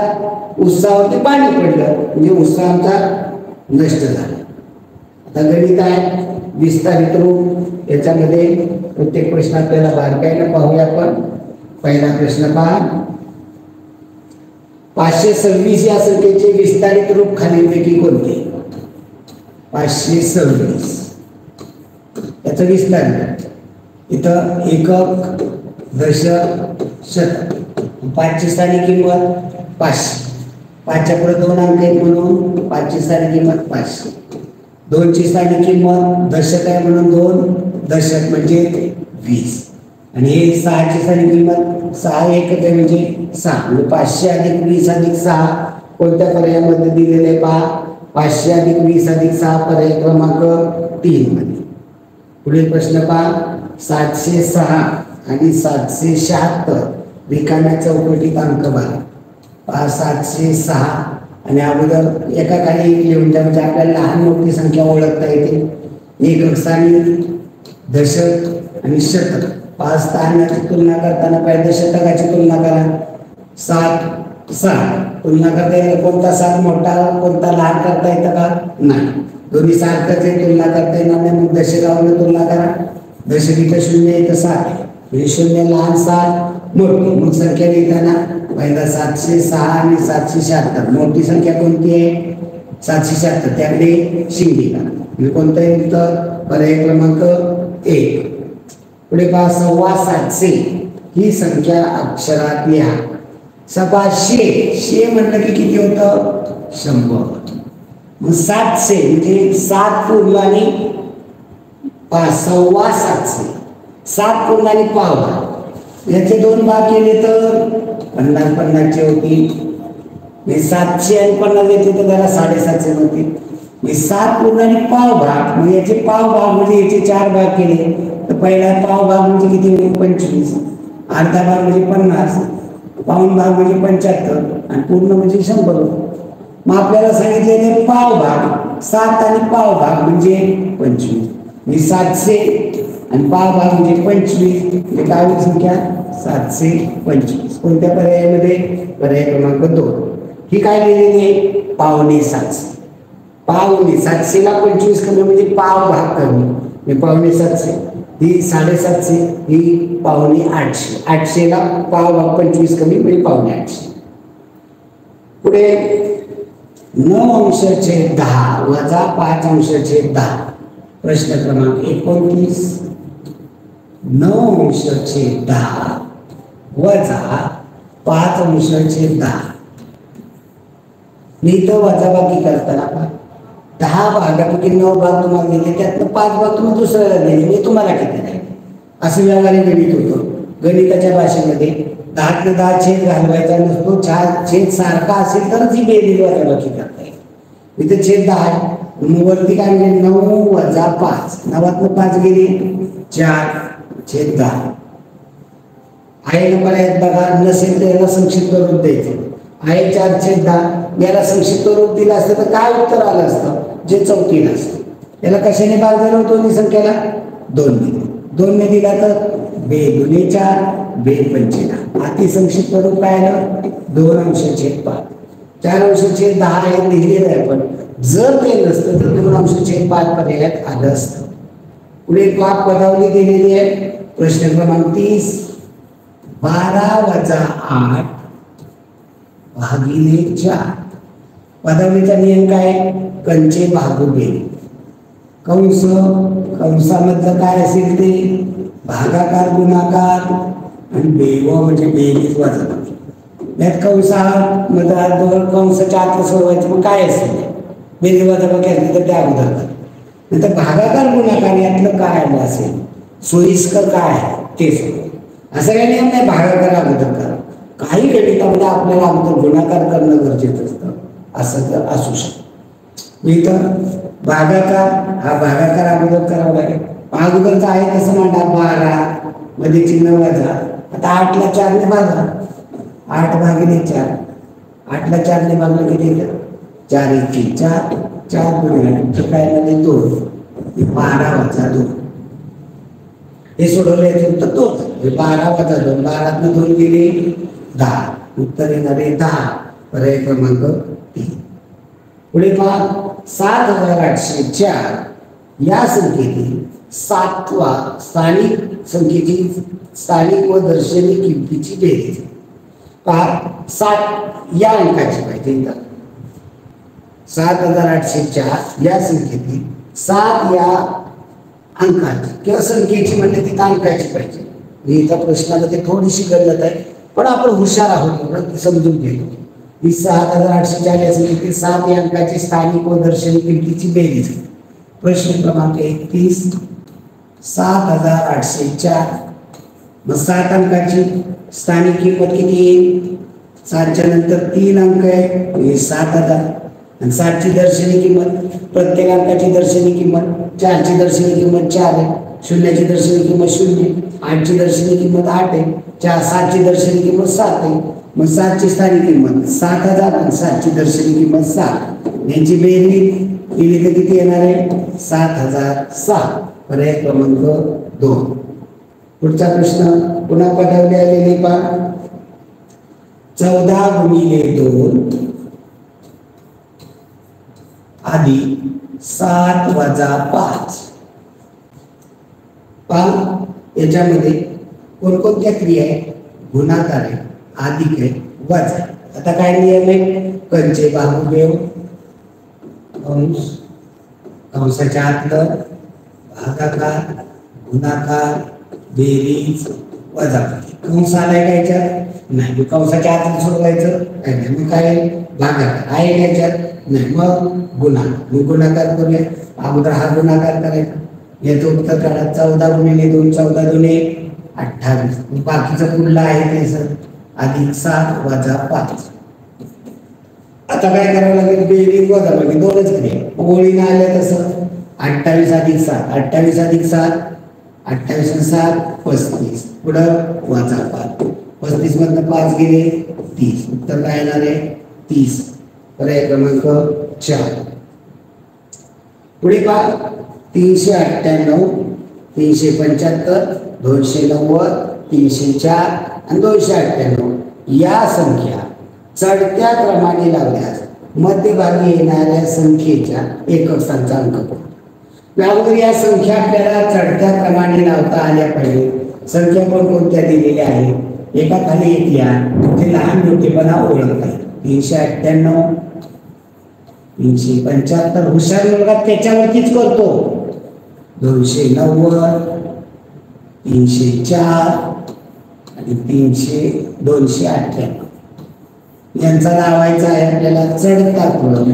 उत्साहावरती पाणी पडलं म्हणजे उत्साह आमचा नष्ट झाला. आता गणित आहे विस्तारित रूप. याच्यामध्ये प्रत्येक प्रश्न आपल्याला बारकाईने पाहूया आपण. पहिला प्रश्न पहा. 526 या संख्येचे विस्तारित रूप खालीलपैकी कोणते? 526 याचं विस्तारित. इथं एकक, दशक, शतक. 5ची स्थानिक किंमत 500. 5च्या पुढे 2 अंक आहेत म्हणून 5ची स्थानिक किंमत 500. 2ची स्थानिक किंमत दशक आहे म्हणून 2 दशक म्हणजे 20. आणि हे 6ची स्थानिक किंमत 6 एकक आहे म्हणजे 6. म्हणजे 500 अधिक 20 अधिक 6 कोणत्या पर्यायामध्ये दिलेले आहे पहा. 500 अधिक 20 अधिक 6 पर्याय क्रमांक 3 मध्ये. पुढील प्रश्न पहा. 706 आणि 776 रिकाम्या चौकटीत अंक भरा. पहा 706 आणि अगोदर एका खाली लिहून द्या म्हणजे आपल्याला लहान मोठी संख्या ओळखता येते. एकक स्थानिक, दशक आणि शतक. 5 स्थानाची तुलना करताना पाहिजे शतकाची तुलना करा. 7 6 तुलना करता येईल. कोणता 7 मोठा कोणता लहान करता येतं का? नाही. दोन्ही सारखंच आहे तुलना करता येणार नाही. मग दशकावरून तुलना करा. दशमीचं शून्य इथं 7 आहे, म्हणजे शून्य लहान 7 मोठी. मग संख्या लिहिताना पहिला 706 आणि 776. मोठी संख्या कोणती आहे? 776. त्याकडे शिंगिका म्हणजे कोणतं आहे उत्तर? पर्याय क्रमांक 1. पुढे पहा 725 ही संख्या अक्षरात लिहा. 700 शे म्हणलं की किती होतं? 100. मग 700 म्हणजे 7 पूर्ण आणि 5 725. 7 पूर्ण आणि पाव याचे 2 भाग केले तर 50-50चे होतील. 700 आणि 50 येते तर त्याला 750 होतील. 7 पूर्ण आणि पाव भाग म्हणजे याचे पाव भाग म्हणजे याचे 4 भाग केले तर पहिला पाव भाग म्हणजे किती होईल? 25. अर्धा भाग म्हणजे 50, पाऊण भाग म्हणजे 75 आणि पूर्ण म्हणजे 100. मग आपल्याला सांगितलेले पाव भाग 7 आणि पाव भाग म्हणजे 25. म्हणजे 700 आणि पाव भाग म्हणजे 25 म्हणजे काय होईल संख्या? 725. कोणत्या पर्यायामध्ये? पर्याय क्रमांक 2. ही काय लिहिलेली आहे? पावणे 700. पावणे 700 ला 25 कमी म्हणजे पाव भाग कमी म्हणजे पावणे 700. ही 750 ही पावणे 800. 800 ला पाव भाग 25 कमी म्हणजे पावणे 800. पुढे 9/10 वजा 5/10. प्रश्न क्रमांक 29. 9/10 वजा 5/10. मी तो वजाबाकी करताना 10 भागापैकी 9 भाग तुम्हाला दिले, त्यातनं 5 भाग तुम्ही दुसऱ्याला दिले, मी तुम्हाला किती नाही असं व्यवहारिक गणित होतं. गणिताच्या भाषेमध्ये 10 10 छेद घालवायचा नसतो. छेद सारखा असेल तरच ही बेरीज वजाबाकी करता येईल. इथे छेद 10 आहे, वरती काय म्हणजे 9 वजा 5. 9तनं 5 गेली 4/10. आहे नंबर आहेत बघा. नसेल तर याला संक्षिप्त रूप द्यायचं. आहे 4/10. याला संक्षिप्त रूप दिलं असतं तर काय उत्तर आलं असतं? जे 34 असतं. याला कशाने भाग दिला होतो? दोन्ही संख्याला 2 ने. 2 ने दिला तर 2 दुणे 4 2 पंचेला. अति संक्षिप्त रूप काय आलं? 2/5. 4/10 आहे लिहिलेलं आहे, पण जर ते नसतं तर 2/5 पर्यायात आलं असतं. पुढे पाक पदावली दिलेली आहे. प्रश्न क्रमांक 30. 12 वजा 8 भागिले 4. पदावलीचा नियम काय? कंचे भागोबे. कंस कंसामधलं काय असेल ते भागाकार गुणाकार आणि बेव म्हणजे बेरीज वजाबाकी. यात कंसात मधात कंसाच्या आत सोडवायचं मग काय असेल? बेरीज वजाबाकी असली तर त्या अगोदर नंतर भागाकार गुणाकार यातलं काय आलं असेल सोयीस्कर काय आहे ते सोडवा. असं काही नियम नाही भागाकार अगोदर करा. काही गणितामध्ये आपल्याला अगोदर गुणाकार करणं गरजेचं असतं, असं तर असू शकतं. इथं भागाकार हा भागाकार अगोदर करावा लागेल. अगोदरचा आहे कसं म्हणता 12 मध्ये चिन्ह वजा. आता 8 ला 4 ने भागा. 8 भागिले 4. 8 ला 4 ने भागलं किती येतं? 4 1 4 4 गुणिले काय मध्ये 2 12 वजा 2. हे सोडवलं उत्तर 2. 12 वजा 2. 12तनं 2 गेले 10. उत्तर येणार आहे 10. पर्याय क्रमांक 3. पुढे पहा 7804 या संख्येतील 7वा स्थानिक संख्येची स्थानिक व दर्शनी किमतीची बेरीज. पहा 7 या अंकाची पाहिजे. 7804 या संख्येतील 7 या अंकाची किंवा संख्येची म्हणजे ती अंकाची पाहिजे. इथं प्रश्नामध्ये थोडीशी गल्लत आहे, पण आपण हुशार आहोत समजून घेतो. ही 7804 या संख्येतील 7 या अंकाची स्थानिक व दर्शनी किमतीची बेरीज. प्रश्न क्रमांक 31. 7804 मग 7 अंकाची स्थानिक किंमत किती येईल? 7च्या नंतर 3 अंक आहे 7000 आणि 7ची दर्शनी किंमत प्रत्येक अंकाची दर्शनी किंमत 4ची दर्शनी किंमत 4 आहे. 0ची दर्शनी किंमत 0. 8ची दर्शनी किंमत 8 आहे. 7ची दर्शनी किंमत 7 आहे. मग 7ची स्थानिक किंमत 7000 आणि 7ची दर्शनी किंमत 7. यांची बेरीज केली तर किती येणार आहे? 7006. पर्याय क्रमांक 2. पुढचा प्रश्न पुन्हा पदावली आलेली पहा. 14 गुणिले 2 अधिक 7 वजा 5 पहा याच्यामध्ये कोणकोणत्या क्रिया आहे? गुणाकार आहे, अधिक आहे, वजा. आता काय नियम आहे? कंचे बाहुव्यव, कंस, कंसाच्या आतलं, भागाकार, गुणाकार, बेरीज, वजाबाकी. कंस आलाय का याच्यात? नाही. कंसाच्या आतलं सोडवायचं काय नाही. मग काय भागाकार आहे का याच्यात? नाही. मग गुणाकार करूया. अगोदर हा गुणाकार करायचा. याचं उत्तर काढा. 14 गुणिले 2 14 दुने 28. बाकीचं पुढलं आहे ते सर अधिक 7 वजा 5. आता काय करावं लागेल? बेरीज वजाबाकी दोनच क्रिया ओळीने आल्या तसं. 28 अधिक 7 28 अधिक 7 28 आणि 7 35. पुढं वजा 5. 35 मधनं 5 गेले 30. उत्तर काय येणार आहे? 30. पर्याय क्रमांक 4. पुढे पहा 398 375 290 304 आणि 298 या संख्या चढत्या क्रमाने लावल्यास मध्यभागी येणाऱ्या संख्येच्या एकक स्थानचा अंक पहा. अगोदर या संख्या आपल्याला चढत्या क्रमाने लावता आल्या पाहिजे. संख्या पण कोणत्या दिलेल्या आहेत? एका खाली एक लिहा, ते लहान मोठेपणा ओळखता येईल. 398 375 हुशार मुलगा त्याच्यावरतीच करतो. 290 304 आणि 298 यांचा लावायचा आहे आपल्याला चढता क्रम.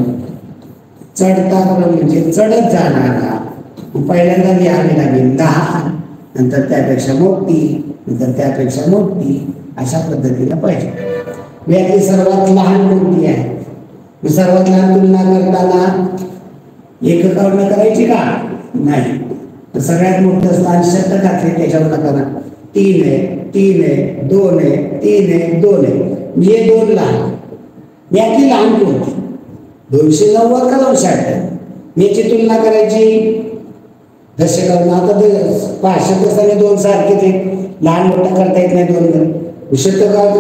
चढता क्रम म्हणजे चढत जाणारा. पहिल्यांदा लिहावी लागेल 10, नंतर त्यापेक्षा मोठी, नंतर त्यापेक्षा मोठी, अशा पद्धतीने पाहिजे. यातली सर्वात लहान कोणती आहे? सर्वात लहान तुलना करताना एककावरनं करायची का? नाही. तर सगळ्यात मोठं स्थान शतकातले त्याच्यावर करा. 3 आहे, 3 आहे, 2 आहे, 3 आहे, 2 आहे. हे 2 लहान. यातली लहान कोणती? 290 का 298? याची तुलना करायची दशकावरनं. आता 500 असताना 2 सारखेच आहेत. लहान मोठा करता येत नाही 2 शतकात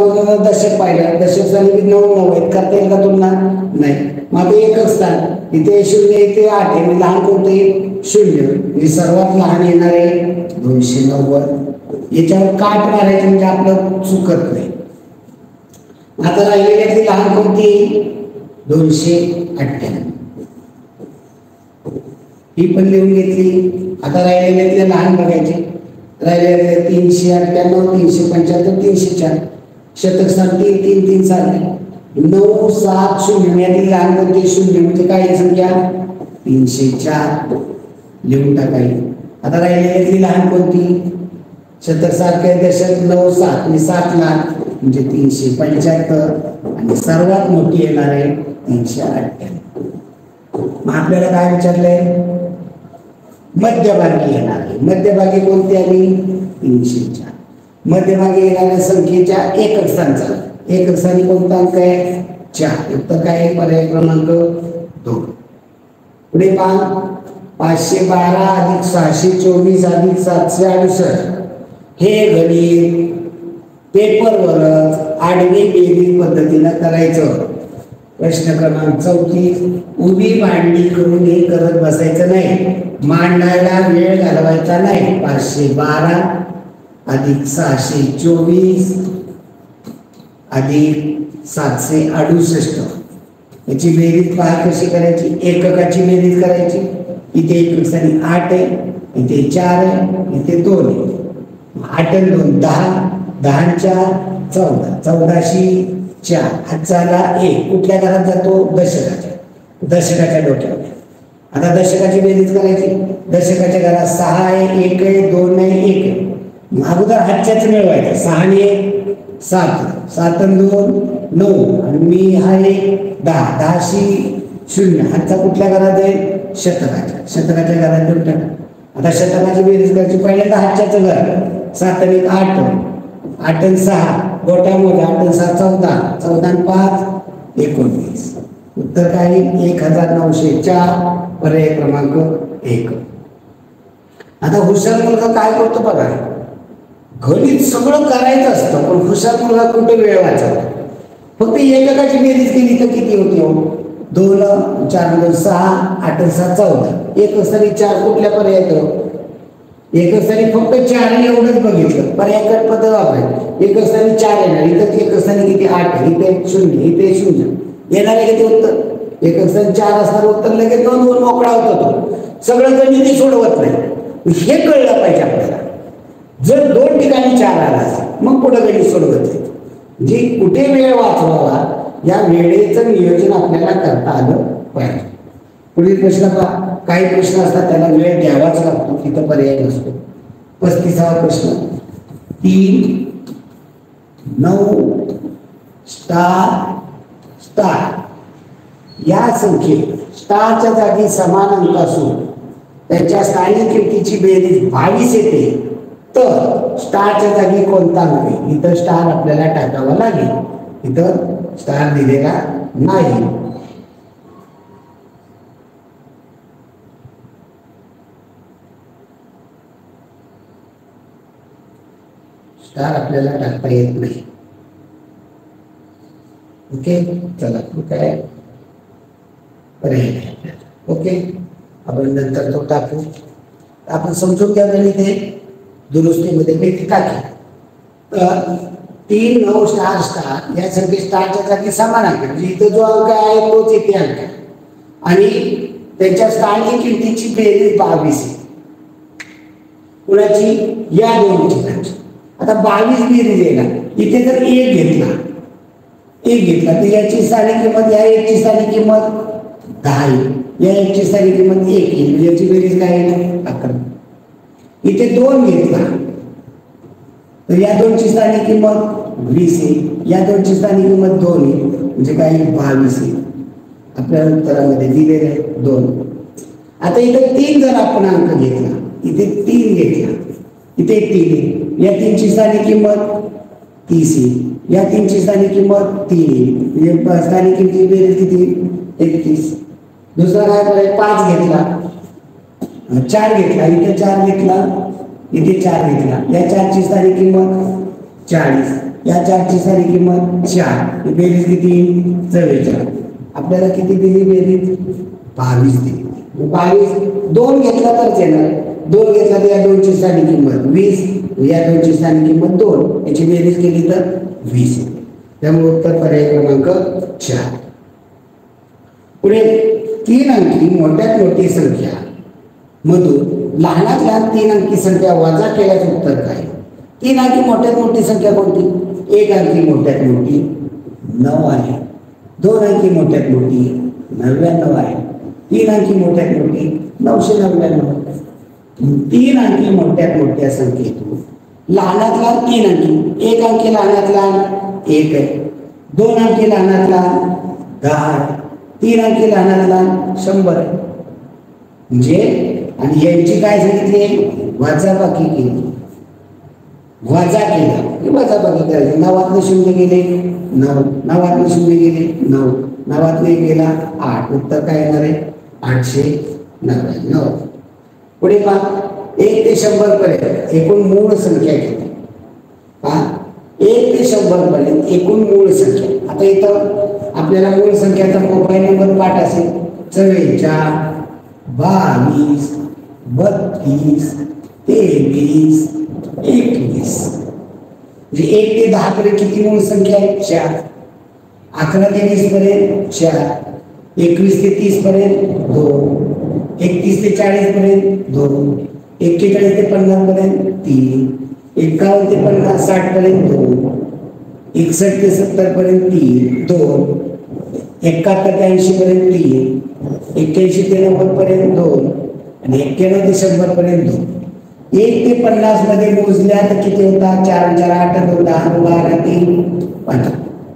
दशक पाहिलं. दशक झाले की 9 आहेत. करता येईल का तुलना? नाही. मग एकच स्थान इथे 0 इथे 8 आहे. लहान कोणते? 0. हे सर्वात लहान येणार आहे 290. याच्यावर काट मारायचं म्हणजे आपलं चुकत नाही. आता राहिलेली लहान कोणती? 298. ही पण लिहून घेतली. आता राहिलेले लहान बघायचे. राहिलेले 398 375 304. शतक स्थान 3 3 3 सारखे 9 7 0. यातील लहान कोणते? 0 म्हणजे काय संख्या? 304 लिहून टाकायची. आता राहिलेली लहान कोणती? शतक सारखे दशक 9 7 आणि 7 लहान म्हणजे 375 आणि सर्वात मोठी येणार आहे 398. मग आपल्याला काय विचारलंय? मध्यभागी येणार आहे. मध्यभागी कोणती आली? 304. मध्यभागी येणाऱ्या संख्येच्या एकक स्थानचा. एकक स्थानी कोणता अंक आहे? 4. उत्तर काय आहे? पर्याय क्रमांक 2. पुढे पहा 512 अधिक 624 अधिक 768 हे गणित पेपरवरच आडवी बेरीज पद्धतीनं करायचं. प्रश्न क्रमांक 34. उभी मांडणी करून हे करत बसायचं नाही. मांडायला वेळ घालवायचा नाही. 512 अधिक 624 अधिक 768 याची बेरीज पहा कशी करायची. एककाची बेरीज करायची. इथे एकक स्थानी 8 आहे, इथे 4 आहे, इथे 2 आहे. 8 आणि 2 10, 10 4 14, 14शी 4. हातचाला 1 कुठल्या घरात जातो? दशकाच्या डोक्यावर. आता दशकाची बेरीज करायची. दशकाच्या घरात 6 आहे, 1 आहे, 2 आहे, 1 आहे. अगोदर हातच्याच मिळवायचं. 6 आणि 1 7, 7 आणि 2 9 आणि मी हा 1 10, 10शी 0. हातचा कुठल्या घरात आहे? शतकाच्या घरात देऊन टाका. आता शतकाची बेरीज करायची. पहिल्यांदा हातच्याचं घर 7 आणि 1 8, 8 आणि 6 गोट्या मोजा. 8 आणि 6 14, 14 आणि 5 19. उत्तर काय? 1904. पर्याय क्रमांक 1. आता हुशार मुलगा काय करतो बघा. गणित सगळं करायचं असतं पण हुशार मुलगा कुठे वेळ वाचवतो. फक्त एककाची बेरीज केली तर किती होती? 2 4 2 6 8 6 14. एक असताना 4 कुठल्या पर्याय? एकच स्थानी फक्त 4 एवढंच बघितलं, पर्याय पद्धत वापरायची. एकच स्थानी 4 येणार, इथं एकच स्थानी किती 8, इथे 0, इथे 0 येणार आहे किती उत्तर. एकच स्थानी 4 असणार उत्तर लगेच 2 वर मोकळा होतो तो. सगळं गणित सोडवत नाही, हे कळलं पाहिजे आपल्याला. जर 2 ठिकाणी 4 आला मग पुढे गणित सोडवत नाही. जी कुठे वेळ वाचवावा या वेळेचं नियोजन आपल्याला करता आलं पाहिजे. पुढील प्रश्न पहा. काही प्रश्न असतात त्याला वेळ द्यावाच लागतो, तिथं पर्याय नसतो. 35वा प्रश्न. 3, 9 स्टार या संख्येत स्टारच्या जागी समान अंक असून त्याच्या स्थानिक किमतीची बेरीज 22 येते तर स्टारच्या जागी कोणता अंक आहे. इथं स्टार आपल्याला टाकावा लागेल, इथं स्टार दिलेला नाही. स्टार आपल्याला टाकता येत नाही. ओके, चला काय पर्याय. ओके, आपण नंतर तो टाकू. आपण समजून घ्या गणित हे दुरुस्तीमध्ये मी ती टाकली. तर 3, 9 स्टार या संख्येत स्टारच्या जागी समान अंक, म्हणजे इथं जो अंक आहे तोच इथे अंक आणि त्याच्या स्थानिक किमतीची बेरीज 22 आहे. कुणाची? या दोन ठिकाणची. आता 22 बेरीज येणार. इथे जर 1 घेतला तर याची स्थानिक किंमत, या 1ची स्थानिक किंमत 10 येईल, या 1ची स्थानिक किंमत 1 येईल, म्हणजे याची बेरीज काय येईल? 11. इथे 2 घेतला तर या 2ची स्थानिक किंमत 20 येईल, या 2ची स्थानिक किंमत 2 येईल, म्हणजे काय? 22 येईल. आपल्या उत्तरामध्ये दिलेले 2. आता इथे 3 जर आपण अंक घेतला, इथे 3 घेतला, इथे 3 येईल, या 3ची स्थानिक किंमत 30 येईल, या 3ची स्थानिक किंमत 3 येईल, म्हणजे स्थानिक किमतीची बेरीज किती? 31. दुसरा काय करायचं? 5 घेतला, 4 घेतला, इथे 4 घेतला, इथे 4 घेतला, या 4ची स्थानिक किंमत 40, या 4ची स्थानिक किंमत 4, बेरीज किती? 44. आपल्याला किती दिली बेरीज? 22 दिली. 22 2 घेतला तरच येणार. 2 घेतला तर या 2ची स्थानिक किंमत 20, या 2ची स्थानिक किंमत 2, याची बेरीज केली तर 20 येते. त्यामुळे उत्तर पर्याय क्रमांक 4. पुढे 3 अंकी मोठ्यात मोठी संख्या मधून लहानात लहान 3 अंकी संख्या वजा केल्यास उत्तर काय? 3 अंकी मोठ्यात मोठी संख्या कोणती? 1 अंकी मोठ्यात मोठी 9 आहे, 2 अंकी मोठ्यात मोठी 99 आहे, 3 अंकी मोठ्यात मोठी 999. 3 अंकी मोठ्यात मोठ्या संख्येतून लहानात लहान 3 अंकी, 1 अंकी लहानात लहान 1 आहे, 2 अंकी लहानात लहान 10 आहे, 3 अंकी लहानात लहान 100 आहे. म्हणजे आणि यांची काय सांगितली? वजाबाकी केली. वजा केला, वजाबाकी करायची. 9 0 गेले 9, 9 0 गेले 9, 9 1 गेला 8. उत्तर काय येणार आहे? 899. पुढे पहा 1 ते 100 पर्यंत एकूण मूळ संख्या किती? पहा 1 ते 100 पर्यंत एकूण मूळ संख्या. आता इथं आपल्याला मूळ संख्याचा मोबाईल नंबर पाठ असेल 44, 22, 32, 23, 21. म्हणजे 1 ते 10 पर्यंत किती मूळ संख्या आहे? 4. 11 ते 20 पर्यंत 4, 21 ते 30 पर्यंत 2, 31 ते 40 पर्यंत 2, 41 ते 50 पर्यंत 3, 51 ते 50 60 पर्यंत 2, 61 ते 70 पर्यंत 3, 2, 71 ते 80 पर्यंत 3, 81 ते 90 पर्यंत 2 आणि 91 ते 100 पर्यंत 2. 1 ते 50 मध्ये मोजल्या तर किती होता? 4 4 8 2 10 12 3 15.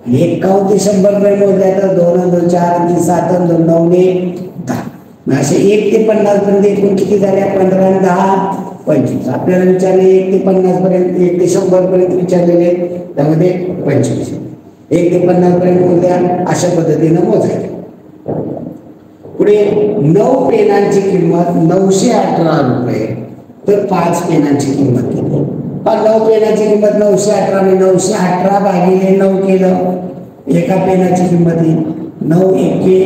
आणि 51 ते 100 पर्यंत मोजल्या तर 2 2 4 3 7 2 9 10. असे 1 ते 50 पर्यंत एकूण किती झाल्या? 15 आणि 10 25. आपल्याला विचारले 1 ते 50 पर्यंत, 1 ते 100 पर्यंत विचारलेले, त्यामध्ये 25. 1 ते 50 पर्यंत मोजल्या, अशा पद्धतीनं मोजायचे. पुढे 9 पेनांची किंमत 918 रुपये तर 5 पेनांची किंमत किती? 9 पेनाची किंमत 918 आणि 918 भागिले 9 केलं, एका पेनाची किंमत येईल 9 एके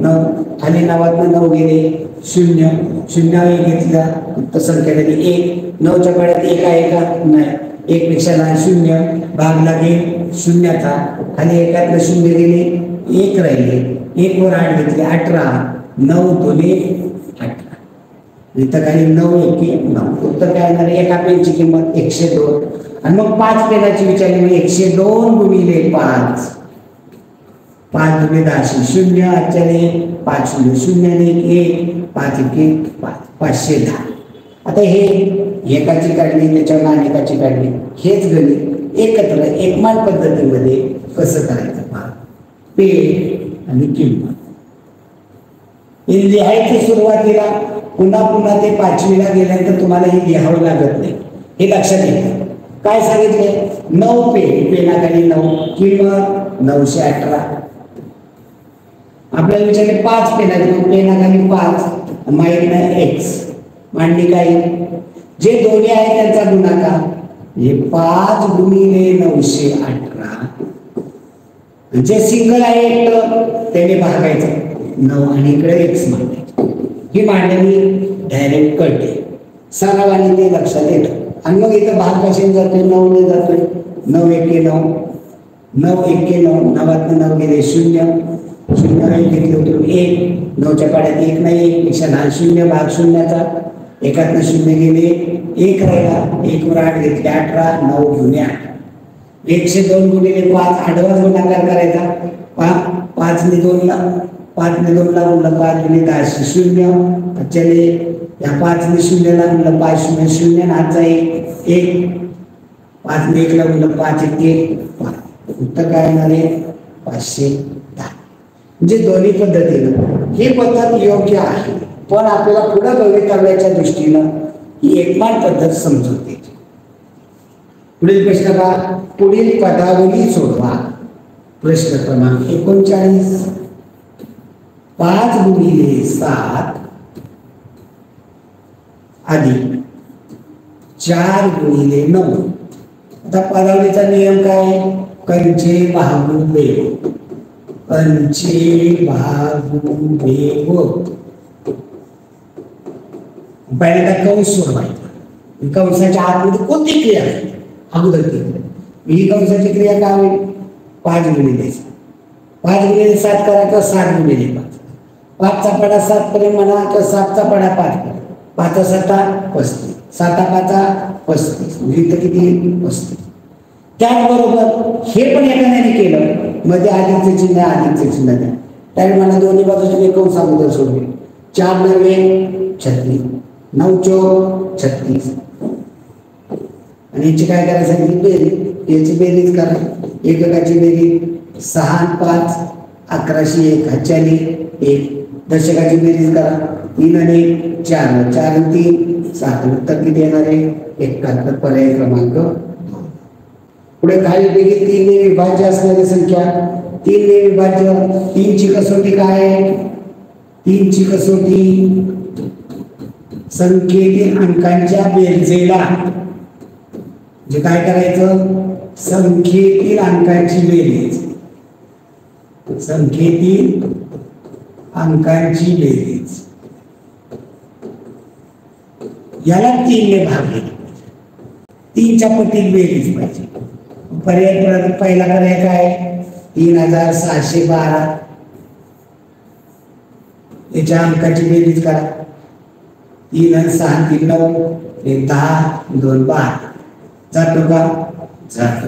9, खाली 9 9 गेले 0, 0 1 घेतला तर संख्या झाली 1, 9च्या पाड्यात 1 आहे का नाही, 1 पेक्षा लहान 0, भाग लागेल शून्याचा, खाली एकातलं 0 गेले 1 राहिले, 1 वर 8 घेतले 18, 9 दोन्ही 18, इथं खाली 9 एके 9, उत्तर काय येणार आहे, एका पेनची किंमत 102, आणि मग 5 पेनाची विचारली म्हणजे 102 गुणिले 5, 5 दुणे 10, 0 8 5 0 0 1 5 1 5, 510. आता हे एकाची काढली त्याच्यावर अनेकाची काढली, हेच गणित एकत्र एकमान पद्धतीमध्ये कसं करायचं पहा. पेन आणि किंमत हे लिहायचं सुरुवातीला, पुन्हा पुन्हा ते 5वीला गेल्यानंतर तुम्हाला हे लिहावं लागत नाही, हे लक्षात येतं. काय सांगितले, 9 पेन, पेनाखाली 9, किंमत 918. आपल्याला विचारले 5 पेनाची, पेनाखाली 5, माहित नाही x, मांडणी काय, जे दोन्ही आहे त्यांचा गुणाकार, हे 5 गुणिले 918, जे सिंगल आहे एकटं त्याने भागायचं 9 आणि इकडे x मांडायचं. ही मांडणी डायरेक्ट कळते, सरावाने ते लक्षात येतं. आणि मग इथं भाग कशाने जातोय, 9 ने जातोय, 9 एके 9, 9 एके 9, 9 9 गेले 0, 0 1 घेतले उतरून 1, 9च्या पाड्यात 1 नाही, 1 पेक्षा लहान 0, भाग शून्याचा, एकातनं 0 गेले 1 राहिला, 1 वर 8 घेतले 18, 9 गुणे 8, 102 गुणिले 5, आडवा गुणाकार करायचा, 5 ने 2 ला 5 ने 2 ला गुणलं 5 गुणे 10, 0 चले, या 5 ने 0 ला गुणलं 5 0 0, हातचा 1, 5 ने 1 ला गुणलं 5 1 5, उत्तर काय येणार आहे 510. म्हणजे दोन्ही पद्धतीनं ही पद्धत योग्य आहे, पण आपल्याला पुढे भवितव्याच्या दृष्टीनं ही एकमान पद्धत समजून येते. पुढील प्रश्न का, पुढील पदावली सोडवा. प्रश्न क्रमांक 39, 5 गुणिले 7 अधिक 4 गुणिले 9. आता पदावलीचा नियम काय, कंचे भागू बेव, कंचे भागू बेव. पहिल्यांदा कंस सोडवायचा, कंसाच्या आतमध्ये कोणती क्रिया आहे अगोदर केली, ही कंसाची क्रिया काय होईल, 5 गुणिले 7, 5 गुणिले 7 करायचं 7 गुणिले 5, 5चा पाडा 7 पर्यंत म्हणा तर 7चा पाडा 5 पर्यंत, 5 7 35, 7 5 35, इथं किती 35. त्याचबरोबर हे पण एकाने केलं, मध्ये अधिकचं चिन्ह अधिकचं चिन्ह द्या, त्यावेळी मला दोन्ही बाजूचे कंस अगोदर सोडले, 4 9 36, 9 4 36, आणि याची काय करायला सांगितली बेरीज, याची बेरीज करा, एककाची बेरीज 6 आणि 5 1101, हातच्याने 1, दशकाची बेरीज करा 3 आणि 1 4, 4 आणि 3 7, उत्तर किती येणार आहे 71, पर्याय क्रमांक 2. पुढे खाली बेरीज 3 ने विभाज्य असणारी संख्या, 3 ने विभाज्य, 3 ची कसोटी काय आहे, 3 ची कसोटी संख्येतील अंकांच्या बेरजेला, जे काय करायचं, संख्येतील अंकांची बेरीज, संख्येतील अंकांची बेरीज याला 3 ने भागले, 3च्या पटीत बेरीज पाहिजे. पर्याय पहिला पर्याय काय 3612, याच्या अंकाची बेरीज करा, 3 आणि 6 3 9, 10 2 12, जातो का जातो.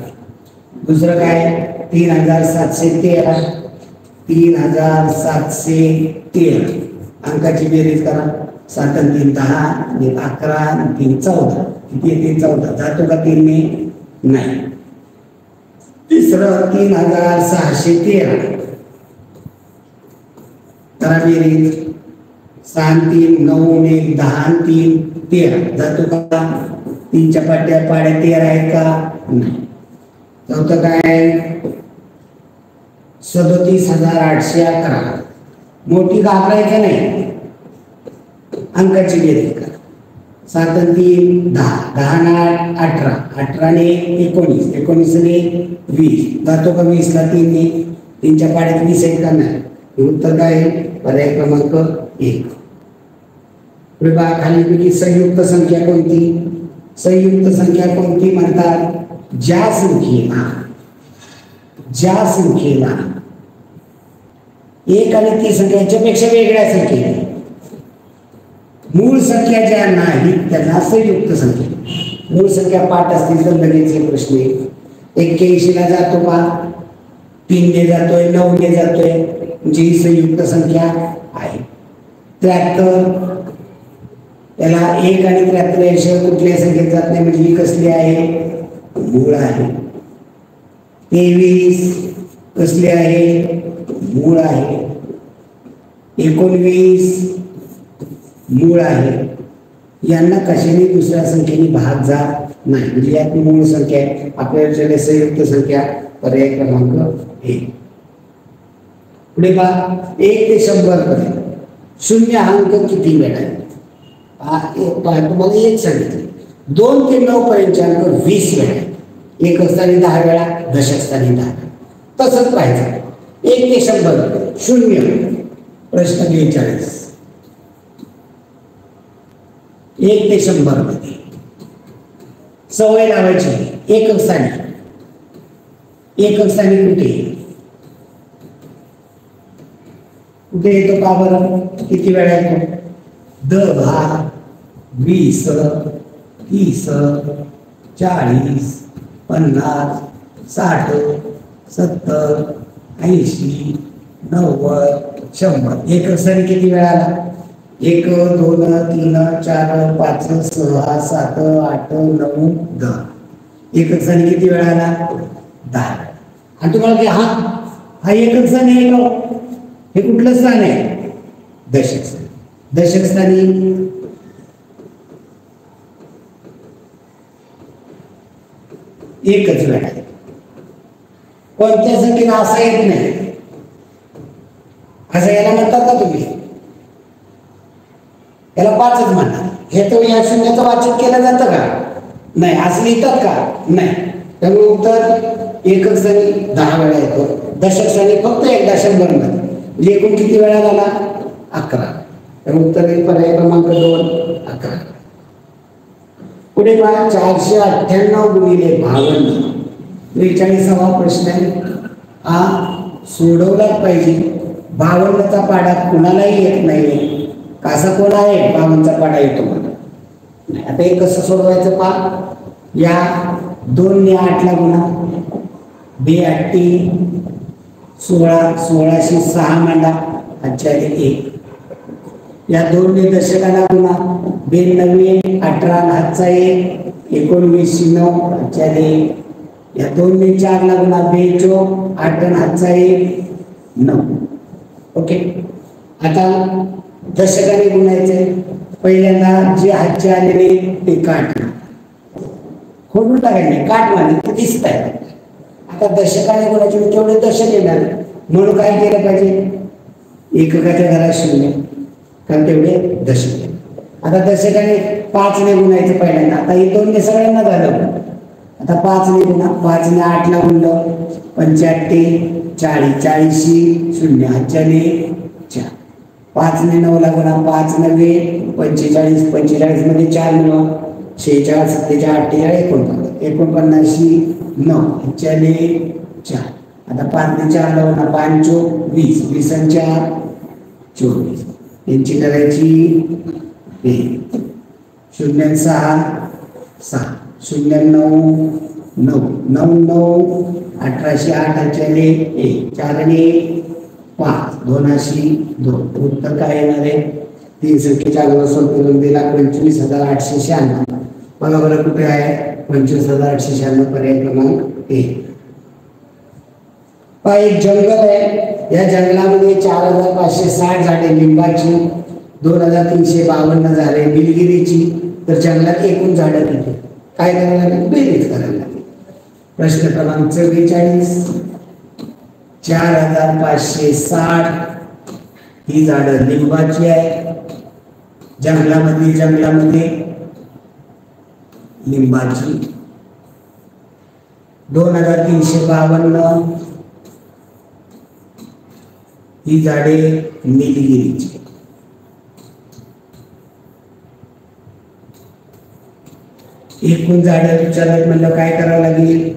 दुसरं काय 3713, 3713 अंकाची बेरीज करा, 7 आणि 3 10, 11 आणि 3 14, किती येते 14, जातो का 3 ने नाही. तिसरं 3613, तर बेरीज 6 3 9 1 10 3 13, जातो का 3च्या पाड्या 13 आहेत का नाही. चौथं काय 37811, मोठी घाबरायचं नाही, अंकाची बेरीज करा, 7 आणि 3 10, 10 आणि 8 18, 18 ने 19, 19 ने 20, जातो का 20 ला 3 ने, 3च्या पाड्यात 20 आहेत का नाही. उत्तर काय आहे? पर्याय क्रमांक 1. पुढे पहा, खालीलपैकी संयुक्त संख्या कोणती? संयुक्त संख्या कोणती म्हणतात? ज्या संख्येला 1 आणि ती संख्या याच्यापेक्षा वेगळ्या संख्या मूळ संख्या ज्या नाहीत त्यांना संयुक्त संख्या. मूळ संख्या 5 असतील तर लगेच हे प्रश्न येईल. 81 ला जातो का? 3 ने जातोय, 9 ने जातोय, म्हणजे ही संयुक्त संख्या आहे. 73 त्याला 1 आणि 73 याशिवाय कुठल्या संख्येत जात नाही, म्हणजे ही कसली आहे? मूळ आहे. 23 कसली आहे? मूळ आहे. 19 मूळ आहे. यांना कशाने दुसऱ्या संख्येने भाग जात नाही, म्हणजे यात मूळ संख्या आहे. आपल्याला संयुक्त संख्या पर्याय क्रमांक 1. पुढे पहा, 1 ते 100 पर्यंत शून्य अंक किती मिळाले? तुम्हाला एक सांगितले. 2 ते 9 पर्यंतचे अंक 20 वेळा, एक असताना 10 वेळा, दशक असताना 10. तसंच पाहिजे 1 ते 100 शून्य. प्रश्न 42. 1 ते 100 मध्ये सवय लावायची. एकक स्थानी कुठे कुठे येतो? का बरं? किती वेळा येतो? 10, 20, 30, 40, 50, 60, 70, 80, 90, 100. एकक स्थानी किती वेळा आला? 1, 2, 3, 4, 5, 6, 7, 8, 9, 10. एकक स्थानी किती वेळा आला? 10. आणि तुम्हाला हा एकक स्थानी आहे का? हे कुठलं स्थान आहे? दशक स्थानी. दशक स्थानी एकच वेळा आहे. कोणत्या संख्येला असं येत नाही? असं याला म्हणतात का तुम्ही? याला 5च म्हणतात. हे तर या शून्याचं वाचन केलं जातं का? नाही. असं लिहितात का? नाही. त्यामुळे उत्तर एकक स्थानी 10 वेळा येतो. दशक स्थानी फक्त एकदा 100 मध्ये, म्हणजे एकूण किती वेळा झाला? 11. त्यामुळे उत्तर येईल पर्याय क्रमांक 2, 11. पुढे पहा, 498 गुणिले 52. 43वा प्रश्न आहे. हा सोडवलाच पाहिजे. 52चा पाढा कुणालाही येत नाही. कसा कोण आहे? 52चा पाढा येतो मला. आता हे कसं सोडवायचं पहा. या 2 ने 8 ला गुणा. 2 8 16, 16शी 6 मांडा. 1. या 2 ने दशकाला गुणा. 2 9 18 हातचा 1, 19 9 1. या 2 ने 4 ला गुणा. 2 4 8 हातचा 1 9. ओके. आता दशकाने गुणायचे. पहिल्यांदा जे हातचे आलेले ते काट खोडून टाकायचे. काट मारले ते दिसत आहे. आता दशकाने गुणायचे तेवढे दशक येणार, म्हणून काय केलं पाहिजे? एककाच्या घरात 0, कारण तेवढे दशक. आता दशकाने 5 ने गुणायचं पहिल्यांदा. आता हे 2 ने सगळ्यांना झालं. आता 5 ने गुणा. 5 ने 8 ला गुणलं. 85 40, 40 0 हातच्याने 4. 5 ने 9 ला गुणा. 5 9 45, 45 मध्ये 4 मिळवा. 46 47 48 49 9 हातच्याने 4. आता 5 ने 4 ला गुणा. 5 4 20, 20 आणि 4 24. यांची करायची 0 6 6 0 9 9 9 9 18 8 हातच्याने 1 4 आणि 5 2 2. उत्तर काय येणार आहे? 3 संख्येच्या अगोदर संतुलन दिला 25,896. बघा बरं कुठे आहे? 25,896 पर्याय क्रमांक 1. पहा, एक जंगल आहे. या जंगलामध्ये 4,560 झाडे लिंबाची, 2,352 झाडे निलगिरीची. तर जंगलात एकूण झाडं किती? काय करायला लागेल? बेरीज करायला लागेल. प्रश्न क्रमांक 44. 4,560 ही झाडं लिंबाची आहे. जंगलामध्ये लिंबाची. 2,352 ही झाडे निलगिरीची. एकूण झाडं विचारत म्हणलं काय करावं लागेल,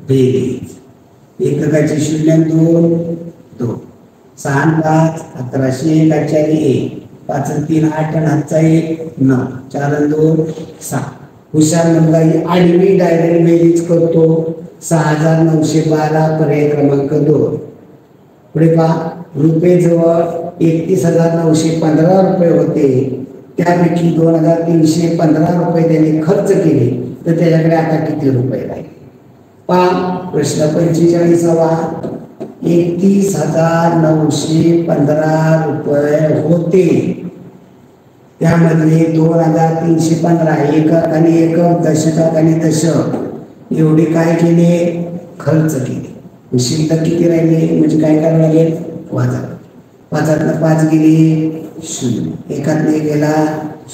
बेरीज. एककाची 0 2 2 6 5 1100 1 1 5 3 8 हातचा 1 9 4 2 6. हुशार मुलगा ही आडवी डायरेक्ट बेरीज करतो. 6912 पर्याय क्रमांक 2. पुढे पहा, रुपये जवळ 31,915 रुपये होते, त्यापैकी 2,315 रुपये त्यांनी खर्च केले, तर त्याच्याकडे आता किती रुपये राहिले पहा. प्रश्न 45वा. 31,915 रुपये होते, त्यामध्ये 2,315 एकक आणि एकक, दशक आणि दशक एवढे काय केले, खर्च केले. शिल्लक किती राहिले म्हणजे काय करावं लागेल, वाजा. 5 5 गेले 0, 1 गेला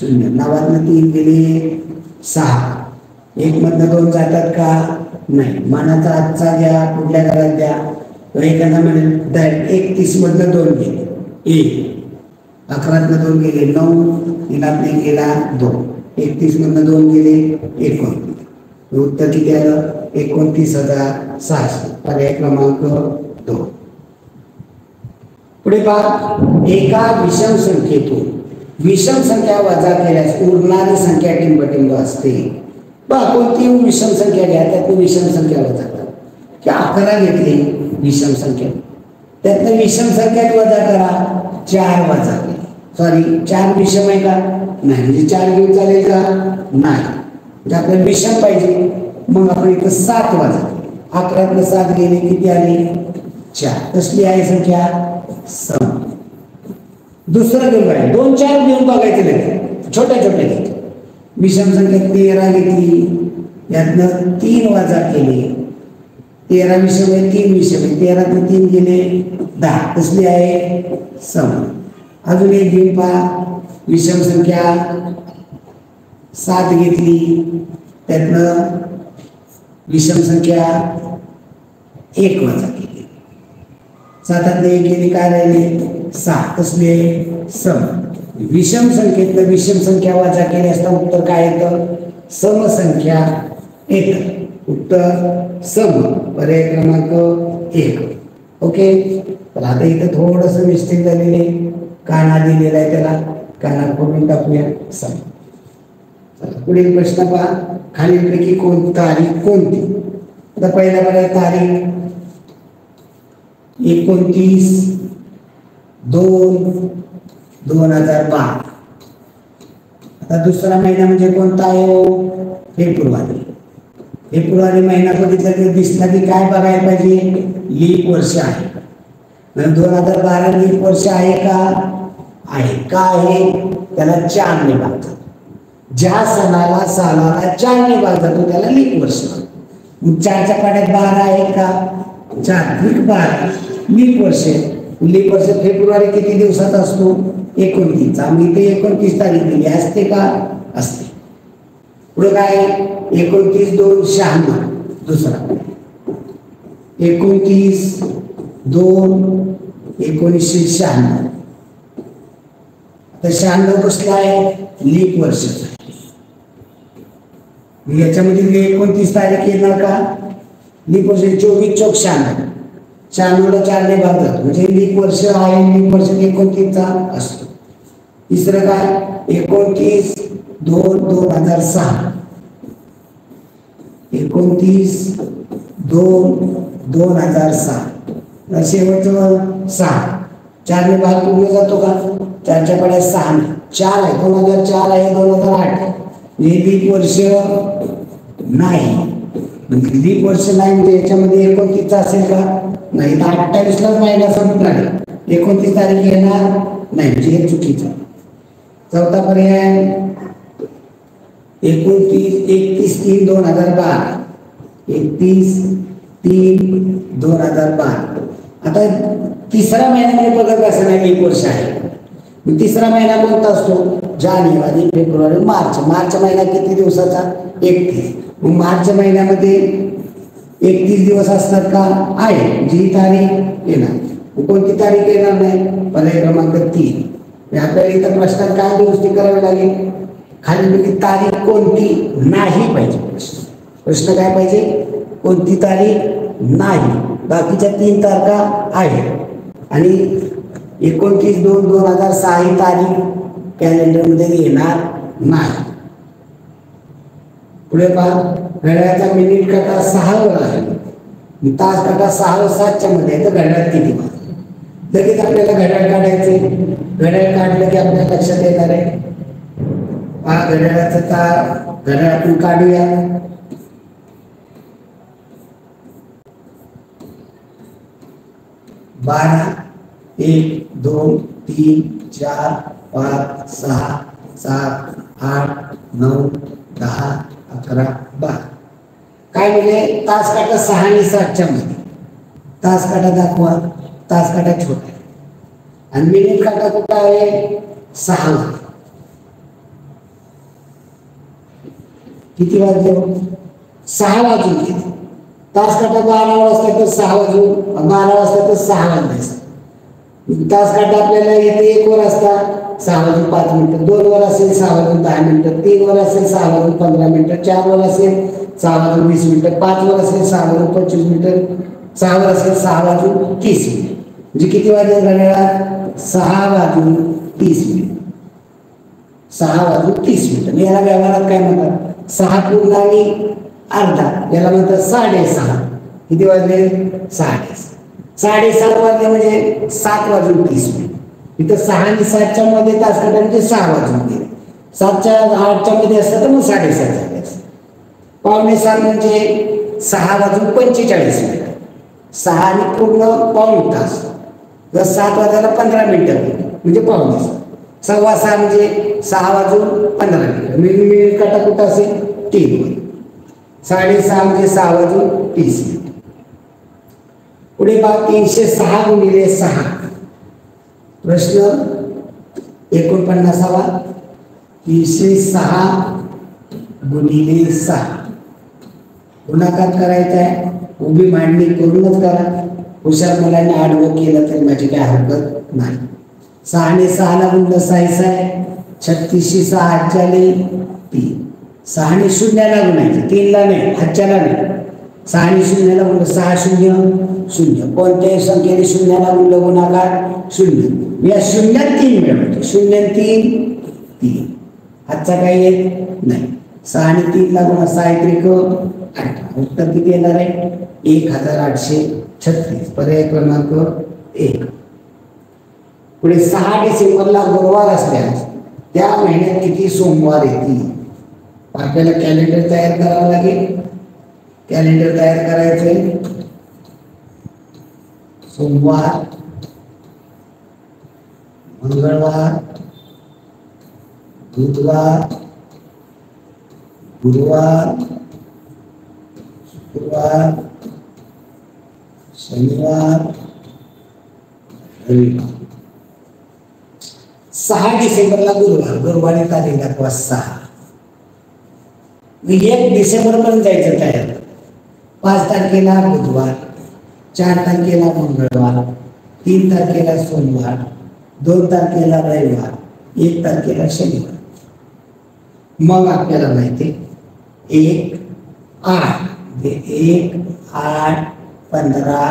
0, 9 3 गेले 6, 1 मधनं 2 जातात का नाही. मानाचा आजचा घ्या, कुठल्या घरात द्या. एखादा म्हणेल 31 मधनं 2 गेले 1, 11 2 गेले 9, 3 गेला 2, 31 मधनं 2 गेले 29. उत्तर किती आलं, 29,600. पर्याय क्रमांक 2. पुढे पहा, एका विषम संख्येतून विषम संख्या वजा केल्यास उरणारी संख्या टिंबटिंब असते. बघा, कोणती विषम संख्या घ्या, त्यातून विषम संख्या वजा करा. की 11 घेतली विषम संख्या, त्यातनं विषम संख्यात वजा करा 4 वजा केली. सॉरी, 4 विषम आहे का नाही, म्हणजे 4 घेऊन चालेल का नाही, म्हणजे आपल्याला विषम पाहिजे. मग आपण इथं 7 वजा केली. 11 7 गेले किती आले 4. कसली आहे संख्या, सम. दुसरं घेऊन बघायचं, 2 4 घेऊन बघायचं नाही, छोट्या छोट्या घ्यायचे. विषम संख्या 13 घेतली, यातनं 3 वजा केले. 13 विषम आहे, 3 विषम आहे, 13 3 गेले 10. कसली आहे, सम. अजून एक घेऊन पहा, विषम संख्या 7 घेतली, त्यातनं विषम संख्या 1 वजा केली. 7 1 गेली, काय राहिले 6. कसले, सम. विषम संख्येतनं विषम संख्या वजा केली असता उत्तर काय येतं, समसंख्या येतं. उत्तर सम. पर्याय क्रमांक 1. ओके. तर आता इथं थोडंसं मिस्टेक झालेले, काना दिलेला आहे, त्याला काना करून टाकूया सम. पुढील प्रश्न पहा, खालीलपैकी तारीख कोणती. तर पहिला पर्याय तारीख 29/2/2012. आता दुसरा महिना म्हणजे कोणता आहे, फेब्रुवारी. फेब्रुवारी महिना बघितला की दिसला की काय बघायला पाहिजे, लीप वर्ष आहे. 2012 लीप वर्ष आहे का, आहे. का आहे, त्याला 4 ने भागतात. ज्या सणाला सालाला 4 ने भागतात तो त्याला लीप वर्ष. 4च्या पाड्यात 12 आहे का, 4 ठीक 12 लीप वर्ष. लीप वर्ष फेब्रुवारी किती दिवसात असतो, 29. आम्ही इथे 29 तारीख दिली असते का, असते. पुढे काय, 29/2/96. दुसरा 29/2/1996. तर 96 कसलं आहे, लीप वर्ष. याच्यामध्ये 29 तारीख येणार का, लीप वर्ष. 24 चौक 96. 96ला 4 ने भागतात म्हणजे लीप वर्ष आहे. लीप वर्ष 29चा असतो. तिसरं काय, 29/2/2006. 29/2/2006. शेवटचं 6. 4 ने भाग पूर्ण जातो का, 4च्या पाड्यात 6. 4 आहे, 2004 आहे, 2008. हे लीप वर्ष नाही. म्हणजे लीप वर्ष नाही म्हणजे याच्यामध्ये 29चा असेल का, नाही. 28लाच महिना संपणार, 29 तारीख येणार नाही, म्हणजे हे चुकीचं. चौथा पर्याय 31/3/2012. 31/3/2012. आता तिसरा महिन्यामध्ये बघत असं नाही, लीप वर्ष आहे. तिसरा महिना कोणता असतो, जानेवारी फेब्रुवारी मार्च. मार्च महिना किती दिवसाचा, 31. मग मार्च महिन्यामध्ये 31 दिवस असतात का, आहे. जी तारीख येणार कोणती तारीख येणार नाही? पर्याय क्रमांक 3. आपल्याला इथं प्रश्नात काय दुरुस्ती करावी लागेल? खाली तारीख कोणती नाही पाहिजे. प्रश्न काय पाहिजे? कोणती तारीख नाही. बाकीच्या 3 तारखा आहेत आणि 29/2/2006 ही तारीख कॅलेंडरमध्ये येणार नाही. पुढे पहा, घड्याळाचा मिनिट काटा 6 वर आहे, तास काटा 6 व 7च्या मध्ये, तर घड्याळात किती वाजले? लगेच आपल्याला घड्याळ काढायचे. घड्याळ काढलं की आपल्या लक्षात येणार आहे. पहा, घड्याळाचा तार घड्याळ आपण काढूया. बारा, 1, 2, 3, 4, 5, 6, 7, 8, 9, 10, 11, 12. काय म्हणजे तास काटा 6 आणि 7च्या मध्ये. तास काटा दाखवा. तास काटा छोटा आहे आणि मिनिट काटा कुठं आहे? 6 वर. किती वाजले? 6 वाजून गेले. तास काटा 12 वाजता तर 6 वाजून 12 वाजता तर 6 वाजले. तास काटा आपल्याला इथे 1 वर असता 6 वाजून 5 मिनिटं, 2 वर असेल 6 वाजून 10 मिनिटं, 3 वर असेल 6 वाजून 15 मिनिटं, 4 वर असेल 6 वाजून 20 मिनिटं, 5 वर असेल 6 वाजून 25 मिनिटं, 6 वर असेल 6 वाजून 30 मिनिटं. म्हणजे किती वाजले घड्याळात? 6 वाजून 30 मिनिट. 6 वाजून 30 मिनिटं. याला व्यवहारात काय म्हणतात? 6 पूर्ण आणि अर्धा, याला म्हणतात 6:30. किती वाजले? 6:30. 7:30 वाजले म्हणजे 7 वाजून 30 मिनिट. इथं 6 आणि 7च्या मध्ये तास काटा म्हणजे 6 वाजून गेले. 7च्या 8च्या मध्ये असतं तर मग 7:30 झाले असतं. 6:45 म्हणजे 6 वाजून 45 मिनिट. 6 आणि पूर्ण पाऊण तास. जर 7 वाजायला 15 मिनिटं म्हणजे 6:45. 6:15 म्हणजे 6 वाजून 15 मिनिटं. मिनिट काटा कुठं असेल? 3 वर. 6:30 म्हणजे 6 वाजून 30 मिनिट. पुढे पहा, 306 गुणिले 6. प्रश्न 49वा. 306 गुणिले 6 गुणाकार करायचा आहे. उभी मांडणी करूनच करा. हुशार मुलांनी आडवं केलं तर माझी काय हरकत नाही. 6 आणि 6 ला गुणलं 6 आहे. 36 6 हातच्याले 3. 6 आणि 0ला गुणायचं, 3ला नाही, हातच्याला नाही. 6 आणि 0ला गुणलं 6 0 0. कोणत्याही संख्येने 0ला गुणलं गुणाकार 0. या 0 3 मिळवतो. 0 3 3. हातचा काही येत नाही. 6 आणि 3 ला गुणा 6 3 18. उत्तर किती येणार आहे? 1836. पर्याय क्रमांक 1. पुढे 6 डिसेंबरला गुरुवार असल्यास त्या महिन्यात किती सोमवार येतील? आपल्याला कॅलेंडर तयार करावं लागेल. कॅलेंडर तयार करायचंय. सोमवार, मंगळवार, बुधवार, गुरुवार, शुक्रवार, शनिवार, रविवार. 6 डिसेंबरला गुरुवार. गुरुवारी तारीख दाखवा 6. 1 डिसेंबर पर्यंत जायचं तयार. 5 तारखेला बुधवार, 4 तारखेला मंगळवार, 3 तारखेला सोमवार, 2 तारखेला रविवार, 1 तारखेला शनिवार. मग आपल्याला माहिती 1 8 1 8 15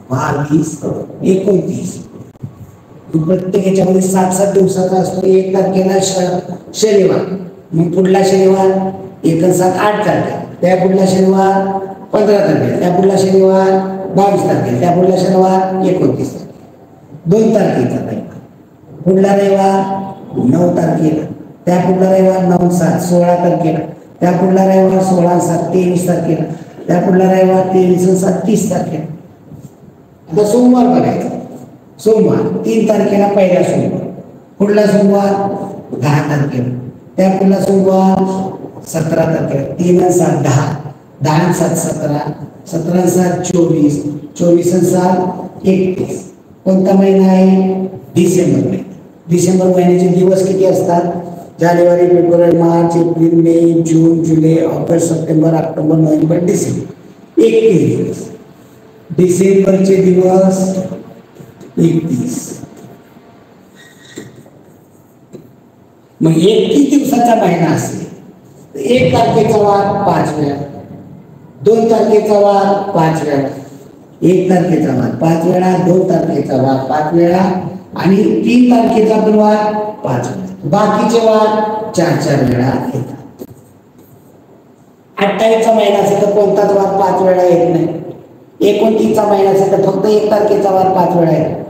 22 29. प्रत्येक याच्यामध्ये 7-7 दिवसाचा असतो. 1 तारखेला शनिवार, मग पुढला शनिवार 1 आणि 7 8 तारखेला, त्या पुढला शनिवार 15 तारखेला, त्या पुढला शनिवार 22 तारखेला, त्या पुढला शनिवार 29 तारखेला. 2 तारखेचा रविवार, पुढला रविवार 9 तारखेला, त्या पुढला रविवार 9 7 16 तारखेला, त्या पुढला रविवार 16 7 23 तारखेला, त्या पुढला रविवार 23 7 30 तारखेला. आता सोमवार बघायचा. सोमवार 3 तारखेला पहिला सोमवार, पुढला सोमवार 10 तारखेला, त्या पुढला सोमवार 17 तारखेला. 3 आणि 7 10, 10 आणि 7 17, 17 आणि 7 24, 24 आणि 7 31. कोणता महिना आहे? डिसेंबर महिना. डिसेंबर महिन्याचे दिवस किती असतात? जानेवारी, फेब्रुवारी, मार्च, एप्रिल, मे, जून, जुलै, ऑगस्ट, सप्टेंबर, ऑक्टोबर, नोव्हेंबर, डिसेंबर. 31 दिवस. डिसेंबरचे दिवस 31. मग 31 दिवसाचा महिना असेल तर 1 तारखेचा वार 5 वेळा, 2 तारखेचा वार 5 वेळा, 1 तारखेचा वार 5 वेळा, 2 तारखेचा वार 5 वेळा आणि 3 तारखेचा पण वार 5 वेळा. बाकीचे वार 4 वेळा येतात. 28चा महिना असेल तर कोणताच वार 5 वेळा येत नाही. 29चा महिना असेल तर फक्त 1 तारखेचा वार 5 वेळा येतो.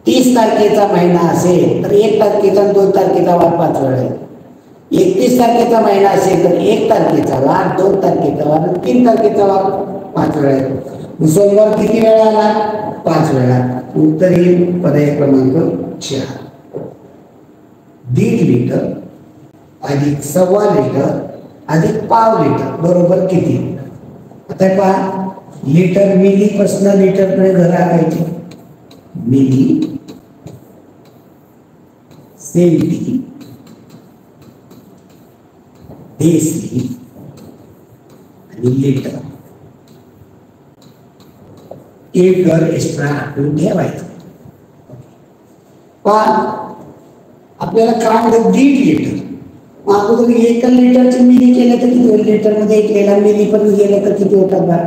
30 तारखेचा महिना असेल तर 1 तारखेचा आणि 2 तारखेचा वार 5 वेळा येतो. 31 तारखेचा महिना असेल तर 1 तारखेचा वार, 2 तारखेचा वार, 3 तारखेचा वार 5 वेळा येतो. सोमवार किती वेळा आला? 5 वेळा. उत्तर येईल पर्याय क्रमांक 4. 1.5 लिटर अधिक 1.25 लिटर अधिक 1/2 लिटर बरोबर किती? आता पहा, लिटर मिली पासून लिटर कडे घर आणायचे. मिली, सेंटी, देसी आणि लिटर. एक घर एक्स्ट्रा आठवून ठेवायचं. पण आपल्याला काय 1.5 लिटर, अगोदर 1 लिटरचे मिली केलं तर किती होईल? लिटर मध्ये 1 लिटर मिली पण गेलं तर किती होतात बा?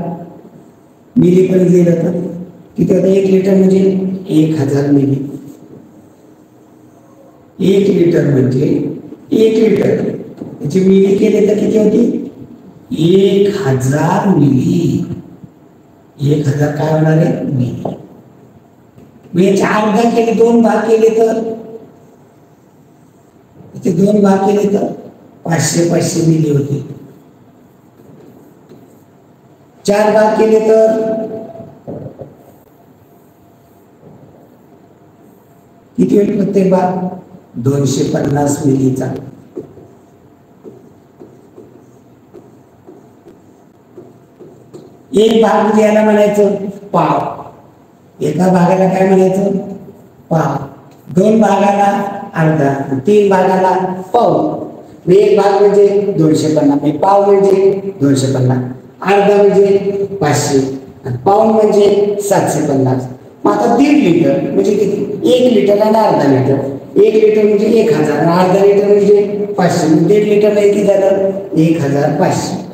मिली पण गेलं तर किती होतं? 1 लिटर म्हणजे 1000 मिली. 1 लिटर म्हणजे 1 लिटर, त्याची मिली केले तर किती होती? 1000 मिली. 1000 काय होणार आहे? मिली. मग याचे अर्धा केले, 2 भाग केले तर ते 2 भाग केले तर 500 मिली होते. 4 भाग केले तर किती होईल प्रत्येक भाग? 250 मिलीचा. एक भाग म्हणजे याला म्हणायचं पाव. एका भागाला काय म्हणायचं? पाव. 2 भागाला अर्धा, 3 भागाला पाव. एक भाग म्हणजे 250, पाव म्हणजे 250, अर्धा म्हणजे 500 आणि पाऊण म्हणजे 750. मग आता 1.5 लिटर म्हणजे किती? 1 लिटर आणि अर्धा लिटर. 1 लिटर म्हणजे 1000 आणि अर्धा लिटर म्हणजे 500. 1.5 लिटरला किती झालं? 1500.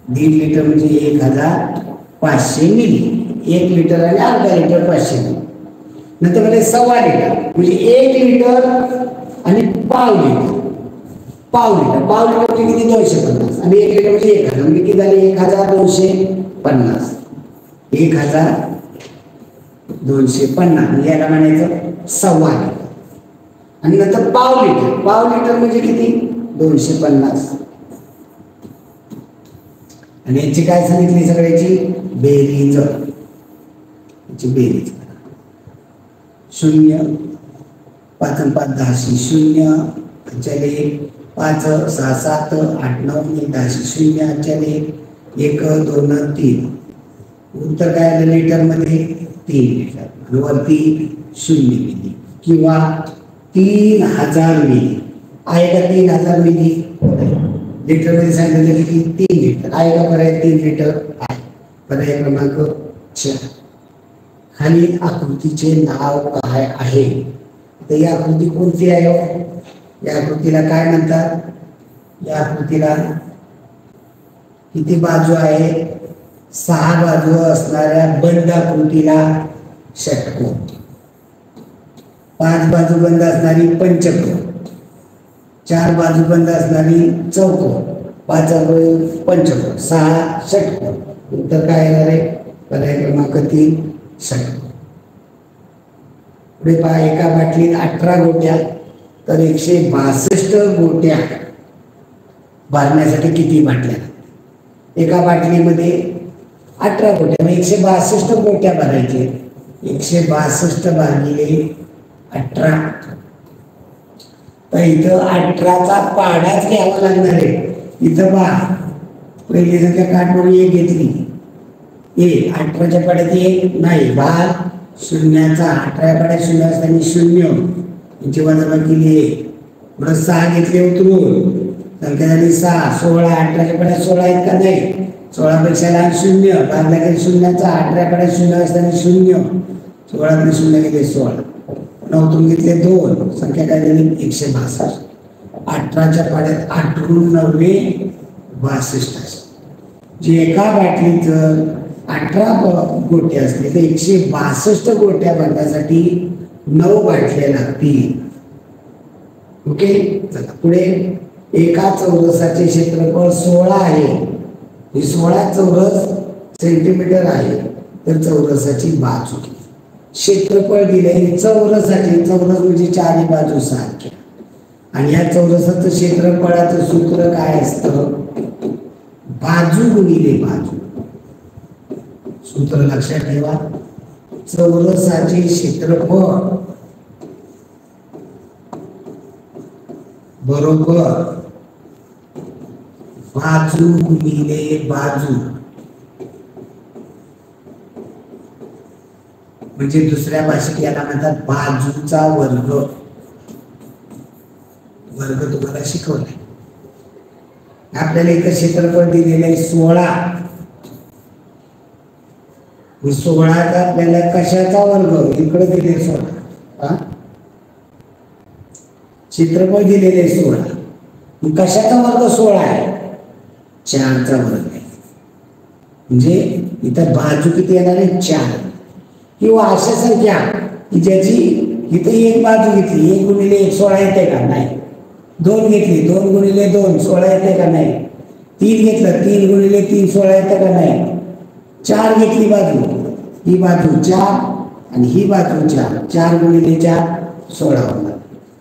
1.5 लिटर म्हणजे 1500 मिली. 1 लिटर आणि अर्धा लिटर 500 मिली. नंतर म्हणजे 1.25 लिटर म्हणजे 1 लिटर आणि पाव लिटर. पाव लिटर म्हणजे किती? 250 आणि 1 लिटर म्हणजे 1000 म्हणजे किती झाले? 1250. 1250 म्हणजे याला म्हणायचं 1.25 लिटर. आणि नंतर पाव लिटर. पाव लिटर म्हणजे किती? 250. आणि याची काय सांगितली? सगळ्याची बेरीज. याची बेरीज 0, 5 आणि 5 10, 0 चले 5 6 7 8 9 10, 0 चले 1 2 3. उत्तर काय आलं? लिटर मध्ये 3 लिटर आणि वरती 0 मिली किंवा 3000 मिली आहे का? 3000 मिली लिटर मध्ये सांगितलं की 3 लिटर आहे का? पर्याय 3 लिटर आहे. पर्याय क्रमांक 4. खाली आकृतीचे नाव काय आहे? तर ही आकृती कोणती आहे? या आकृतीला काय म्हणतात? या आकृतीला किती बाजू आहे? 6 बाजू असणाऱ्या बंद आकृतीला षटकोन, 5 बाजू बंद असणारी पंचकोन, 4 बाजू बंद असणारी चौकोन, 5 पंचकोन, 6 षटकोन. उत्तर काय येणार आहे? पर्याय क्रमांक 3 षटकोन. पुढे पहा, एका बाटलीत 18 गोट्या तर 162 गोट्या भरण्यासाठी किती बाटल्या? एका बाटलीमध्ये 18 गोट्या म्हणजे 162 गोट्या भरायचे. 162 भागिले 18 तर इथं 18चा पाडाच घ्यावा लागणार आहे. इथं पहा, पहिली संख्या काट म्हणून 1 घेतली. 18च्या पाड्यात 1 नाही, भाग शून्याचा. 18 पाड्यात 0 असताना 0 यांची वजाबाकी केली 1. पुढे 6 घेतले उतरून, संख्या झाली 6. 16 18च्या पाड्यात 16 आहेत का? नाही. 16 पेक्षा लहान 0, भागला गेली शून्याचा. 18 पाड्यात 0 असताना 0 16 शून्य गेले 16, 9 घेतले 2, संख्या काय झाली 162. 18च्या पाड्यात 8 गुण 9 62. जे एका बाटलीत जर 18 गोट्या असतील तर 162 गोट्या भरण्यासाठी 9 बाटल्या लागतील. ओके, चला पुढे. एका चौरसाचे क्षेत्रफळ 16 आहे. हे 16 चौरस सेंटीमीटर आहे. तर चौरसाची बाजू क्षेत्रफळ दिले चौरसाचे, चौरस म्हणजे चारी बाजू सारख्या. आणि या चौरसाचं क्षेत्रफळाचं सूत्र काय असतं? बाजू गुणिले बाजू. सूत्र लक्षात ठेवा. चौरसाचे क्षेत्रफळ बरोबर बाजू गुणिले बाजू. म्हणजे दुसऱ्या भाषेत याला म्हणतात बाजूचा वर्ग. वर्ग तुम्हाला शिकवलाय. आपल्याला इथं क्षेत्रफळ दिलेलं आहे 16. 16चा आपल्याला कशाचा वर्ग इकडे दिले 16. क्षेत्रफळ दिलेले 16. कशाचा वर्ग 16 आहे? 4चा वर्ग आहे. म्हणजे इथं बाजू किती येणार आहे? 4. किंवा अशा संख्या की ज्याची इथे एक बाजू घेतली 1 गुणिले 1 16 येते का? नाही. 2 घेतली 2 गुणिले 2 16 येते का? नाही. 3 घेतलं 3 गुणिले 3 16 येते का? नाही. 4 घेतली बाजू, ही बाजू 4 आणि ही बाजू 4, 4 गुणिले 4 16 होणार.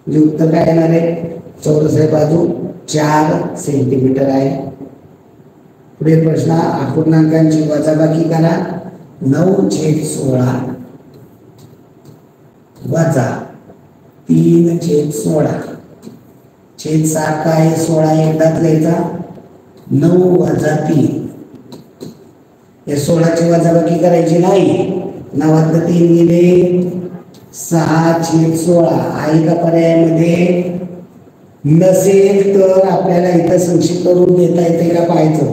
म्हणजे उत्तर काय येणार आहे? चौरस आहे बाजू 4 सेंटीमीटर आहे. पुढे प्रश्न. अपूर्णांकांची वजाबाकी करा. 9/16 वजा 3/16. छेद सारखा आहे. 16 एकदाच लिहायचा. 9 वजा 3. या 16ची वजाबाकी करायची नाही. 9 3 गेले 6/16. आहे का पर्यायामध्ये? नसेल तर आपल्याला इथं संक्षिप्त रूप देता येते का पाहायचं.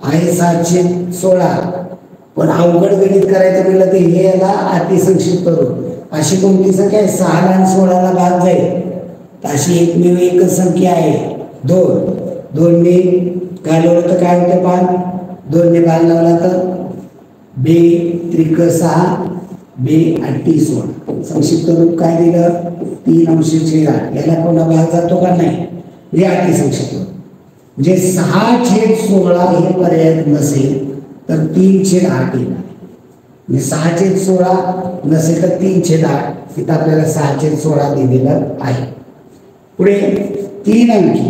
आहे 7/16. पण अवघड गणित करायचं म्हणलं तर हे याला अतिसंक्षिप्त रूप. अशी कोणती संख्या आहे? 6 आणि 16ला भाग जाईल. अशी एकमेव एकच संख्या आहे 2. 2 ने घालवलं तर काय होतं? 5. 2 ने भाग लावला तर 2 त्रिक 6, 2 8 16. संक्षिप्त रूप काय दिलं? 3/8. याला कोणा भाग जातो का? नाही. हे अतिसंक्षिप्त. म्हणजे 6/16 हे पर्याय नसेल तर 3/8 येणार. म्हणजे 6/16 नसेल तर 3/8. तिथं आपल्याला 6/16 दिलेलं आहे. पुढे 3 अंकी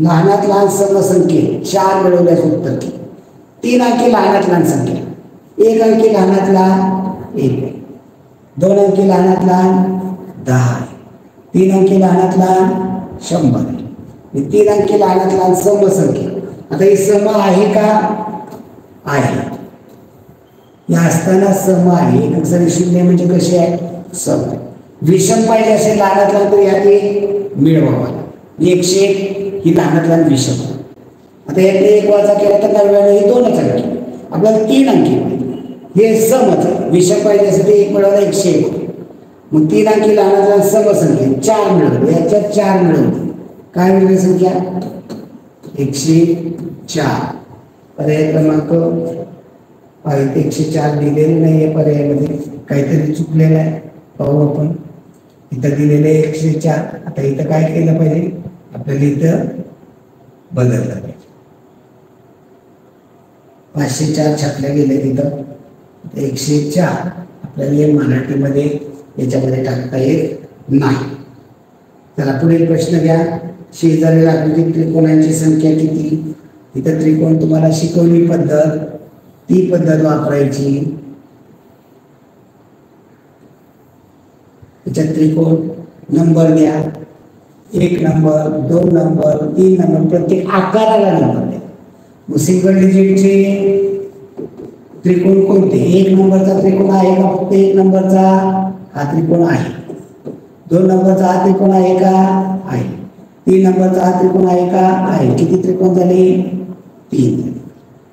लहानात लहान समसंख्ये 4 मिळवल्यास उत्तर की. 3 अंकी लहानात लहान संख्या. 1 अंकी लहानात लहान 1 आहे. 2 अंकी लहानात लहान 10 आहे. 3 अंकी लहानात लहान 100 आहे. 3 अंकी लहानात लहान समसंख्या. आता ही सम आहे का? आहे. या असताना सम आहे. एक अक्षरी शून्य म्हणजे कशी आहे? सम. विषम पाहिजे असेल लहानात लहान तर यात एक मिळवावा. 101 ही लहानात लहान विषम. आता यातले 1 वजा केला तर 99 ही 2च अंकी. आपल्याला 3 अंकी हे समच. विषम पाहिजे असेल तर 1 मिळवला 101. मग 3 अंकी लहानात लहान समसंख्या 4 मिळवले. याच्यात 4 मिळवले. काय मिळाली संख्या? 104. पर्याय क्रमांक 104 दिलेले नाही आहे. पर्यायामध्ये काहीतरी चुकलेलं आहे. पाहू आपण. इथं दिलेले 104. आता इथं काय केलं पाहिजे? आपल्याला इथं बदललं पाहिजे. 504 छापल्या गेले तिथं. 104 आपल्याला हे मराठीमध्ये याच्यामध्ये टाकता येत नाही. चला पुढे प्रश्न घ्या. शेजारी लागलेली त्रिकोणांची संख्या किती? इथं त्रिकोण तुम्हाला शिकवली पद्धत, ती पद्धत वापरायची. त्याच्यात त्रिकोण नंबर द्या. 1 नंबर, 2 नंबर, 3 नंबर. प्रत्येक आकाराला नंबर द्या. मग सिंगल डिजिटचे त्रिकोण कोणते? 1 नंबरचा त्रिकोण आहे का? फक्त 1 नंबरचा हा त्रिकोण आहे. 2 नंबरचा हा त्रिकोण आहे का? आहे. 3 नंबरचा हा त्रिकोण आहे का? आहे. किती त्रिकोण झाले? 3.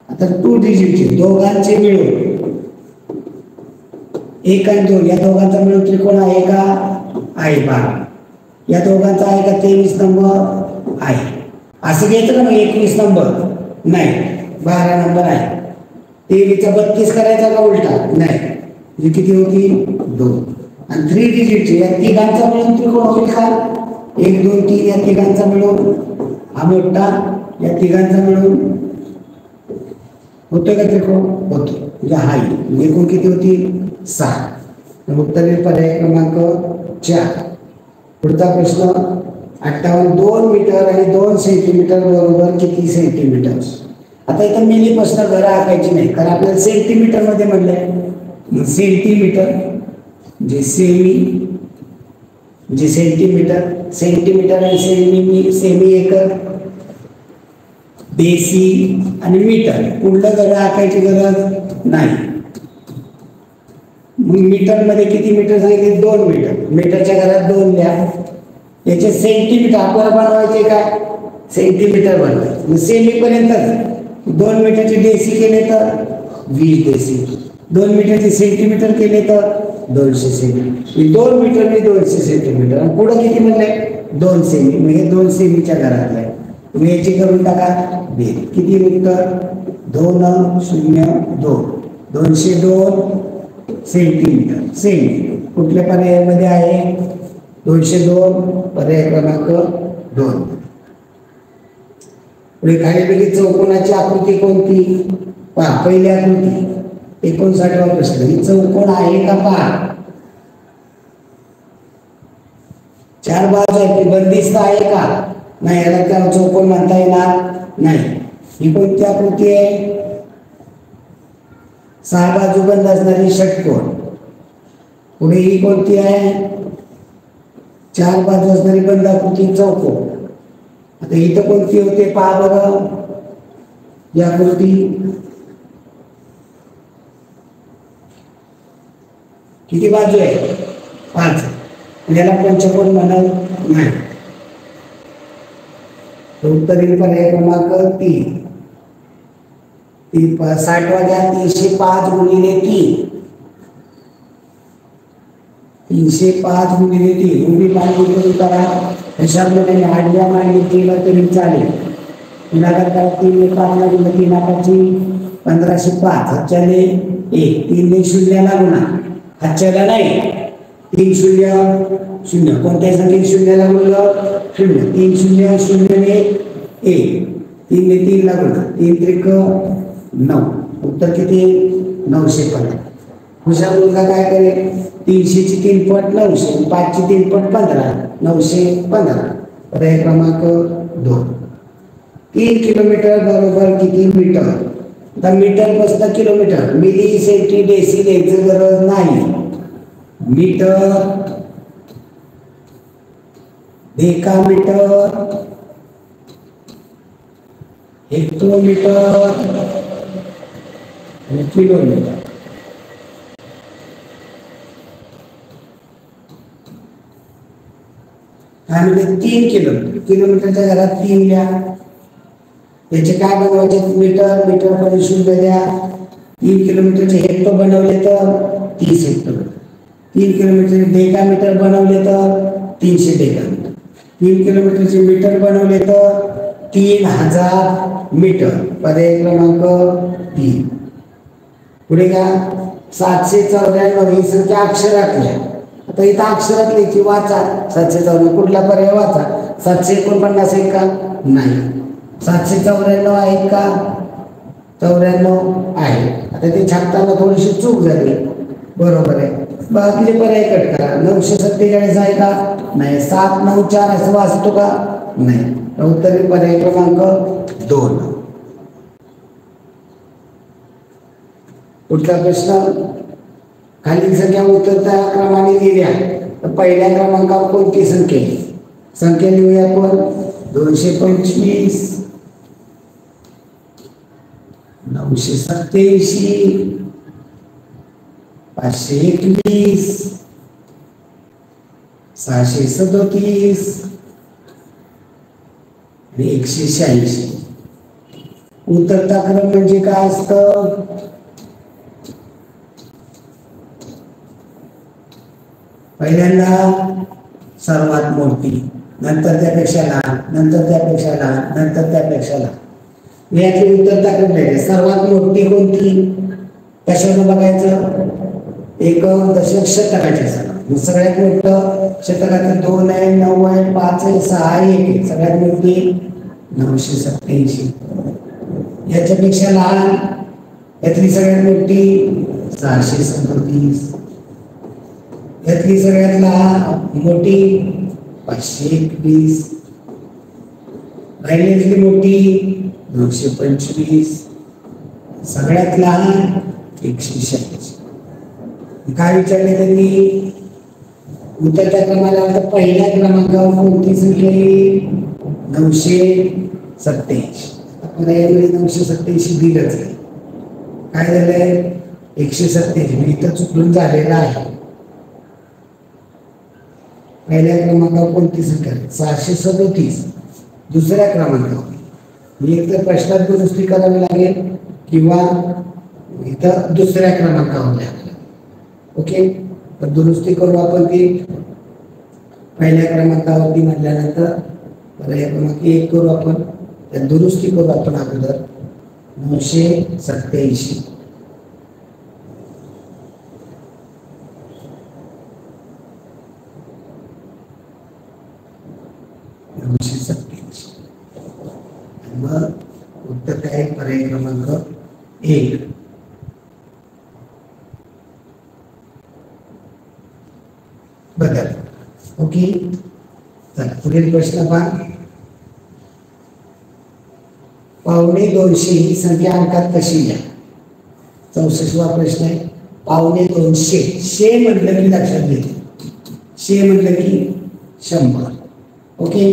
आता 2 डिजिटचे दोघांचे मिळून 1 आणि 2 या दोघांचा मिळून त्रिकोण आहे का? आहे. 12. या दोघांचा आहे का? 23 नंबर आहे. असं घ्यायचं का मग 21 नंबर? नाही, 12 नंबर आहे. 23चा 32 करायचा का उलटा? नाही. म्हणजे किती होती? 2. आणि 3 डिजिटचे या तिघांचा मिळून त्रिकोण होईल का? 1 2 3 या तिघांचा मिळून हा मोठा या तिघांचा मिळून होतोय का त्रिकोण? होतो. म्हणजे हा एकूण किती होती? 6. उत्तर पर्याय क्रमांक 4. पुढचा प्रश्न 58. 2 मीटर आणि 2 सेंटीमीटर बरोबर किती सेंटीमीटर? आता इथं मिलीपासून घरं आखायची नाही, कारण आपल्याला सेंटीमीटर मध्ये म्हणलंय. सेंटीमीटर जे सेमी जे सेंटीमीटर आणि सेमी एकर, देसी आणि मीटर. कुठलं घरं आखायची गरज नाही. मग मीटर मध्ये किती मीटर सांगितले? 2 मीटर. मीटरच्या घरात 2 लिहा. याचे सेंटीमीटर आपल्याला बनवायचे काय? सेंटीमीटर बनवायचे. सेमी पर्यंतच 2 मीटरचे डेसी केले तर 20 डेसी, 2 मीटरचे सेंटीमीटर केले तर 200 सेमी. 2 मीटर आणि 200 सेंटीमीटर. आणि पुढे किती म्हणले? 2 सेमी. म्हणजे 2 सेमीच्या घरातलं आहे. तुम्ही याची करून टाका. किती उत्तर? 2 0 2 202 सेंटीमीटर. सेमी कुठल्या पर्यायामध्ये आहे? 202 पर्याय क्रमांक 2. पुढे खालीलपैकी चौकोनाची आकृती कोणती? पहा पहिली आकृती 59वा प्रश्न. ही चौकोन आहे का? पहा 4 बाजू आहेत. ती बंदिस्त आहे का? नाही, याला त्या चौकोन म्हणता येणार नाही. ही कोणती आकृती आहे? 6 बाजू बंद असणारी षटकोन. पुढे ही कोणती आहे? 4 बाजू असणारी बंद आकृती चौकोन. आता इथं कोणती होते? पहा बरं या आकृती. किती बाजू आहे? 5. याला पंचकोन म्हणत नाही. उत्तर येईल पर्याय क्रमांक 3. 60 घ्या. 305 गुणिले 3. 305 गुणिले 3. उभी मांडणी करून करा. अशाप्रमाणे आडव्या मांडणी केलं तरी चालेल. गुणाकार करा. 3 ने 5 ला गुणा 3 5 1505. हातच्याने 1. 3 ने 0 ला गुणा. हातच्याला नाही. 3 0 0. कोणत्याही संख्येने 0 ला गुणलं 0. 3 0 0 ने 1. 3 ने 3 ला गुणा. 3 त्रिक 9. उत्तर किती? 915. हुशार मुलगा काय करेल? 300 ची 3 पट 900, 5 ची 3 पट 15, 915. पर्याय क्रमांक 2. 3 किलोमीटर बरोबर किती मीटर? आता मीटर बसतं किलोमीटर. मिली सेंटी डेसी द्यायची गरज नाही. मीटर, डेकामीटर, हेक्टोमीटर आणि किलोमीटर. म्हणजे 3 किलोमीटर. किलोमीटरच्या घरात 3 लिहा. त्याचे काय बनवायचे? मीटर. मीटर मध्ये 0 द्या. 3 किलोमीटरचे हेक्टर बनवले तर 30 हेक्टर. 3 किलोमीटरचे डेकामीटर बनवले तर 300 डेकामीटर. 3 किलोमीटरचे मीटर बनवले तर 3000 मीटर. पर्याय क्रमांक 3. पुढे का 794 ही संख्या अक्षरातली आहे. आता इथं अक्षरातली वाचा. 794 कुठला पर्याय वाचा? 749 आहे का? नाही. 794 आहेत का? 94 आहे. आता ते छापताना थोडीशी चूक झाली. बरोबर आहे. बाकीचे पर्याय कट करा. 947 आहे का? नाही. 794 असं वाचतो का? नाही. उत्तर पर्याय क्रमांक 2. पुढचा प्रश्न खालील संख्या उतरत्या क्रमाने दिल्या तर पहिल्या क्रमांकावर कोणती संख्या? संख्या लिहूया आपण. 225, 987, 521, 637 आणि 186. उतरता क्रम म्हणजे काय असतं? पहिल्यांदा सर्वात मोठी, नंतर त्यापेक्षा लहान, नंतर त्यापेक्षा लहान, नंतर त्यापेक्षा लहान. याचे उत्तर टाकून द्यायचे. सर्वात मोठी कोणती, कशानं बघायचं, एकक दशक शतकाच्या सगळं. सगळ्यात मोठं शतकाचं 2 आहे, 9 आहे, 5 आहे, 6 आहे, 1 आहे. सगळ्यात मोठी 987. याच्यापेक्षा लहान, यातली सगळ्यात मोठी 637. यातली सगळ्यात लहान मोठी 521. राहिलेली मोठी 925. सगळ्यात लहान 186. काय विचारले त्यांनी, उत्तरच्या क्रमाला पहिल्या क्रमांकावर कोणती संख्या येईल, 987. आपण यावेळी 987 दिलंच आहे. काय झालंय, 187 इथं चुकून झालेलं आहे. पहिल्या क्रमांकावर कोणती संख्या, 637. दुसऱ्या क्रमांकावर एक तर प्रश्नात दुरुस्ती करावी लागेल किंवा इथं दुसऱ्या क्रमांकावर लागेल. ओके, तर दुरुस्ती करू आपण ती पहिल्या क्रमांकावरती म्हटल्यानंतर पहिल्या क्रमांक 1 करू आपण, त्यात दुरुस्ती करू आपण अगोदर. 987. मग उत्तर काय, पर्याय क्रमांक 1. बदल. ओके, चला पुढील प्रश्न पहा. 250 ही संख्या अंकात कशी लिहा. 64वा प्रश्न आहे. 250 शे म्हटलं की लक्षात घ्या, शे म्हटलं की 100. ओके,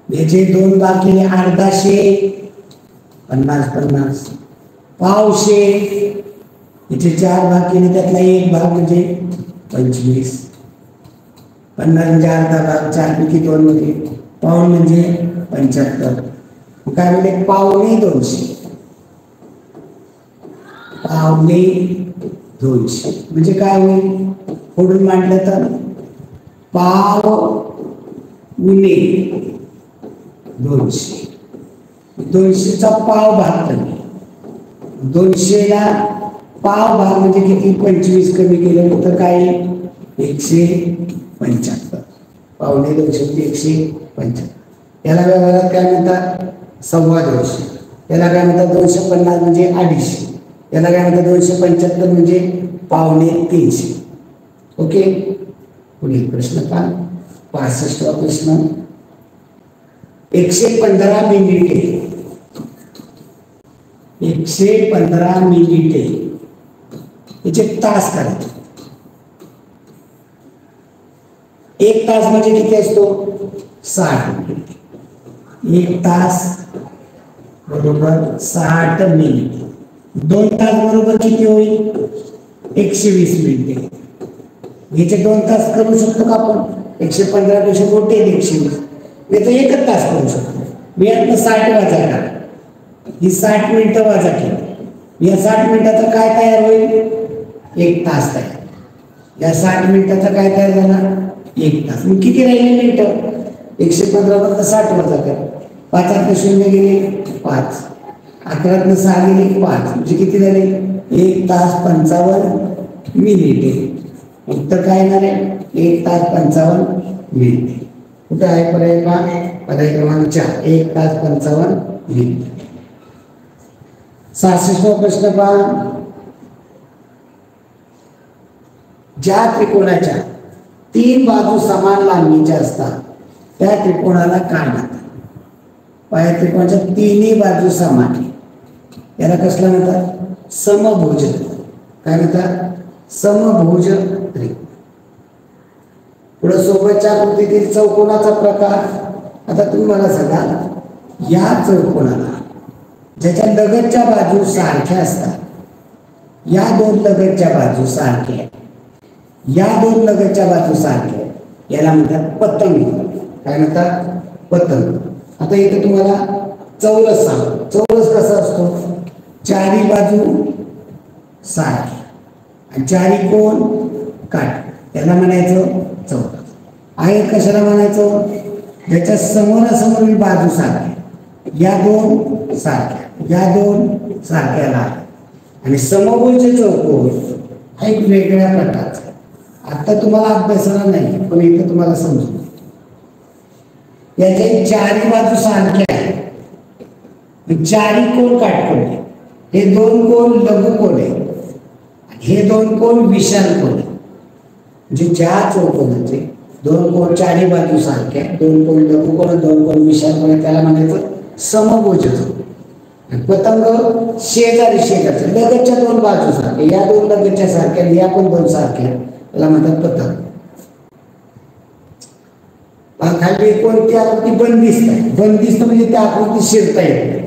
याचे 2 भाग केले, अर्धाशे 50. पावशे याचे 4 भाग केले, त्यातला 1 भाग म्हणजे 25. 50 म्हणजे अर्धा भाग, 4 पैकी 2 म्हणजे पाऊण म्हणजे 75. काय म्हणजे 250. 250 म्हणजे काय होईल, पुढून मांडलं तर पाव गुणे 200. 200चा पाव भाग कमी, 200ला पाव भाग म्हणजे किती, 25 कमी केलं तर काय 175. पावणे 200 म्हणजे 175. याला व्यवहारात काय म्हणतात, 250. याला काय म्हणतात 250 म्हणजे 250. याला काय म्हणतात 275 म्हणजे पावणे 300. ओके, पुढील प्रश्न पहा. 65वा प्रश्न. 115 मिनिटे, 115 मिनिटे याचे तास करायचे. 1 तास म्हणजे किती असतो, 60 मिनिटे. 1 तास बरोबर 60 मिनिटे. 2 तास बरोबर किती होईल, 120 मिनिटे. याचे 2 तास करू शकतो का आपण, 115 पेक्षा मोठे 120. याचा 1 तास करू शकतो. मी यातनं 60 वाजा करा, ही 60 मिनिटं वाजा केली. या 60 मिनिटाचं काय तयार होईल, 1 तास तयार. या 60 मिनिटाचा काय तयार झाला, 1 तास. मग किती राहिले मिनिटं, 115 वरनं 60 वाजा करा. 5 0 गेले 5, 11 6 गेले 5, म्हणजे किती झाले, 1 तास 55 मिनिटे. उत्तर काय येणार आहे, 1 तास 55 मिनिटे. कुठे आहे पर्याय पहा, पर्याय क्रमांक 4, 1 तास 55 मिनिटे. 66वा प्रश्न पहा. ज्या त्रिकोणाच्या 3 बाजू समान लांबीच्या असतात त्या त्रिकोणाला काय म्हणतात. पाया त्रिकोणाच्या 3ही बाजू समान आहे, याला कसला म्हणतात, समभुज. काय म्हणतात, समभुज त्रिकोण. पुढे सोबतच्या आकृतीतील चौकोनाचा प्रकार. आता तुम्ही मला सांगा, या चौकोनाला ज्याच्या लगतच्या बाजू सारख्या असतात, या 2 लगतच्या बाजू सारख्या, या 2 लगतच्या बाजू सारख्या, याला म्हणतात पतंग. काय म्हणतात, पतंग. आता इथे तुम्हाला चौरस सांग. चौरस कसा असतो, 4ही बाजू सारखी आणि 4ही कोण काट. त्याला म्हणायचं चौरस. आयत कशाला म्हणायचं? ज्याच्या समोरासमोर बाजू सारख्या, या दोन सारख्या, या दोन सारख्या आहेत. आणि समभुज चौकोन हा एक वेगळ्या प्रकारचा. आता तुम्हाला अभ्यासाला नाही, पण इथं तुम्हाला समजून याच्या चारी बाजू सारख्या आहेत, चारी कोण काटकोन. हे दोन कोण लघु कोण आहे, हे दोन कोण विशाल कोण आहे. म्हणजे ज्या चौकोनाचे दोन कोण चारी बाजू सारख्या, दोन कोण लघु कोण, दोन कोण विशाल कोण, त्याला म्हणायचं समभुज चौकोन. पतंग शेजारी शेजारचे लगतच्या दोन बाजू सारख्या, या दोन लगतच्या सारख्या, या पण दोन सारख्या, त्याला म्हणतात पतंग. खाली कोणती आकृती बंदिस्त आहे. बंदिस्त म्हणजे त्या आकृती शिरता येत.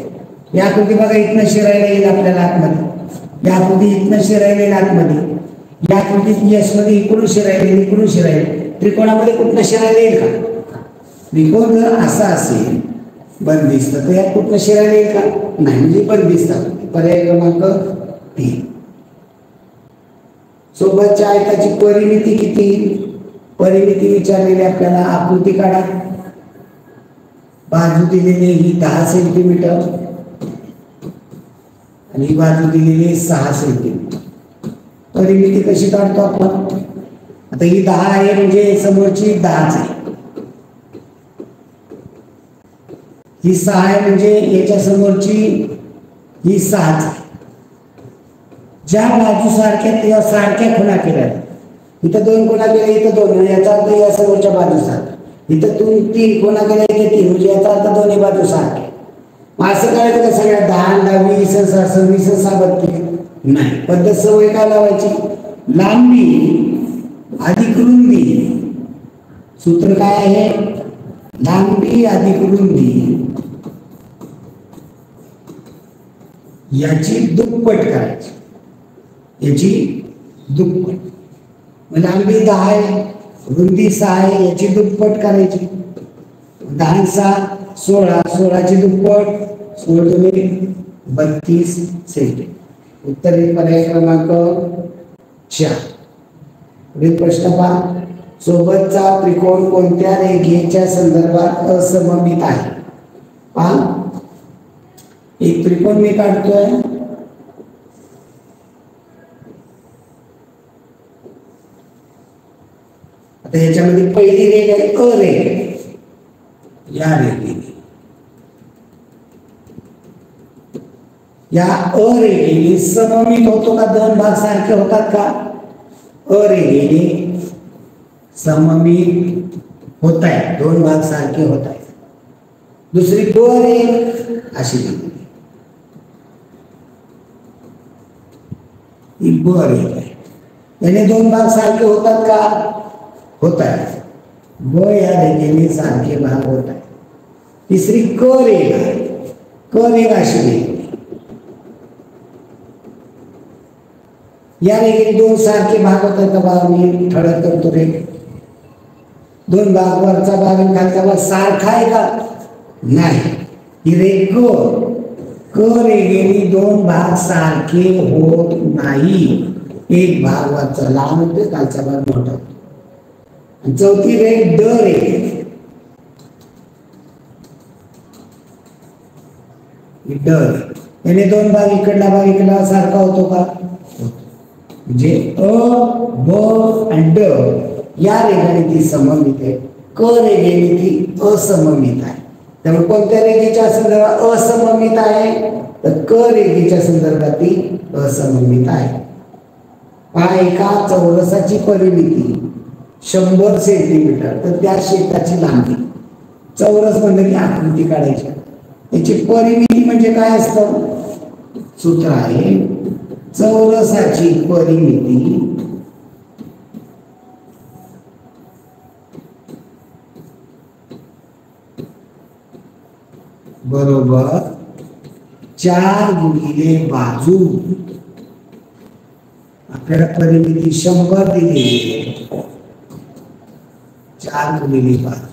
या आकृती बघा इथनं शिरायला येईल आपल्याला आतमध्ये, या आकृती इथनं शिरायला येईल आतमध्ये, या आकृतीत यश मध्ये इकडून शिरायला येईल, इकडून शिरायला. त्रिकोणामध्ये कुठनं शिरायला येईल का? त्रिकोण जर असा असेल बंदिस्त तर यात कुठनं शिरायला येईल का? नाही, म्हणजे बंदिस्त. पर्याय क्रमांक 3. सोबतच्या आयताची परिमिती किती? परिमिती विचारलेली आपल्याला. आकृती काढा. बाजू दिलेली ही 10 सेंटीमीटर आणि ही बाजू दिलेली 6 सेंटीमीटर. परिमिती कशी काढतो आपण? आता ही 10 आहे म्हणजे समोरची 10च आहे, ही 6 आहे म्हणजे याच्या समोरची ही 6च आहे. ज्या बाजू सारख्या तेव्हा सारख्या खुणा केल्या. इथं 2 खुणा केल्या, इथं 2, याचा अर्थ या समोरच्या बाजू सारख्या. इथं 3 खुणा केल्या, इथे 3, म्हणजे याचा अर्थ दोन्ही बाजू सारख्या. मग असं करायचं का सगळ्या 10, 20, 26, 32? नाही. पद्धत सवय काय लावायची? लांबी अधिक रुंदी. सूत्र काय आहे? लांबी अधिक रुंदी याची दुप्पट करायची, याची दुप्पट. लांबी 10 आहे, रुंदी 6 आहे, याची दुप्पट करायची. 10 6 16, 16ची दुप्पट, 16 32 सेंटीमीटर. उत्तर पर्याय क्रमांक 4. पुढील प्रश्न पहा. सोबतचा त्रिकोण कोणत्या रेघेच्या संदर्भात असममित आहे? पहा, एक त्रिकोण मी काढतोय. आता याच्यामध्ये पहिली रेघ आहे अरेघ. या रेघेने, या अरेघेने सममित होतो का? दोन भाग सारखे होतात का? अरेघेने सममित होत आहे, दोन भाग सारखे होत आहेत. दुसरी ब रेघ अशी ही ब रेघ आहे, याने दोन भाग सारखे होतात का? होत आहे. ब या रेघेने सारखे भाग होत आहे. तिसरी क रेघ आहे, क रेघ अशी रेघ. या रेघेने दोन सारखे भाग होतात का? बघा मी ठळक करतो रेघ. दोन भाग, वरचा भाग आणि खालचा भाग सारखा आहे का? नाही. ही रेघ क रेघेने दोन भाग सारखे होत नाही. एक भाग वरचा लहान होतो, खालचा भाग मोठा होतो. चौथी रेघ ड रेघ. ड याने दोन भाग, इकडला भाग इकडला सारखा होतो का? म्हणजे अ ब आणि ड या रेघाने ती सममित आहे, क रेघेने ती असममित आहे. त्यामुळे कोणत्या रेघेच्या संदर्भात असममित आहे? तर क रेघेच्या संदर्भात ती असममित आहे. पहा, एका चौरसाची परिमिती 100 सेंटीमीटर, तर त्या शेताची लांबी. चौरस म्हणजे की आकृती काढायची, त्याची परिमिती म्हणजे काय असतं? सूत्र आहे चौरसाची परिमिती बरोबर 4 गुणिले बाजू. आपल्याला परिमिती 100 दिलेली आहे, 4 गुणिले बाजू.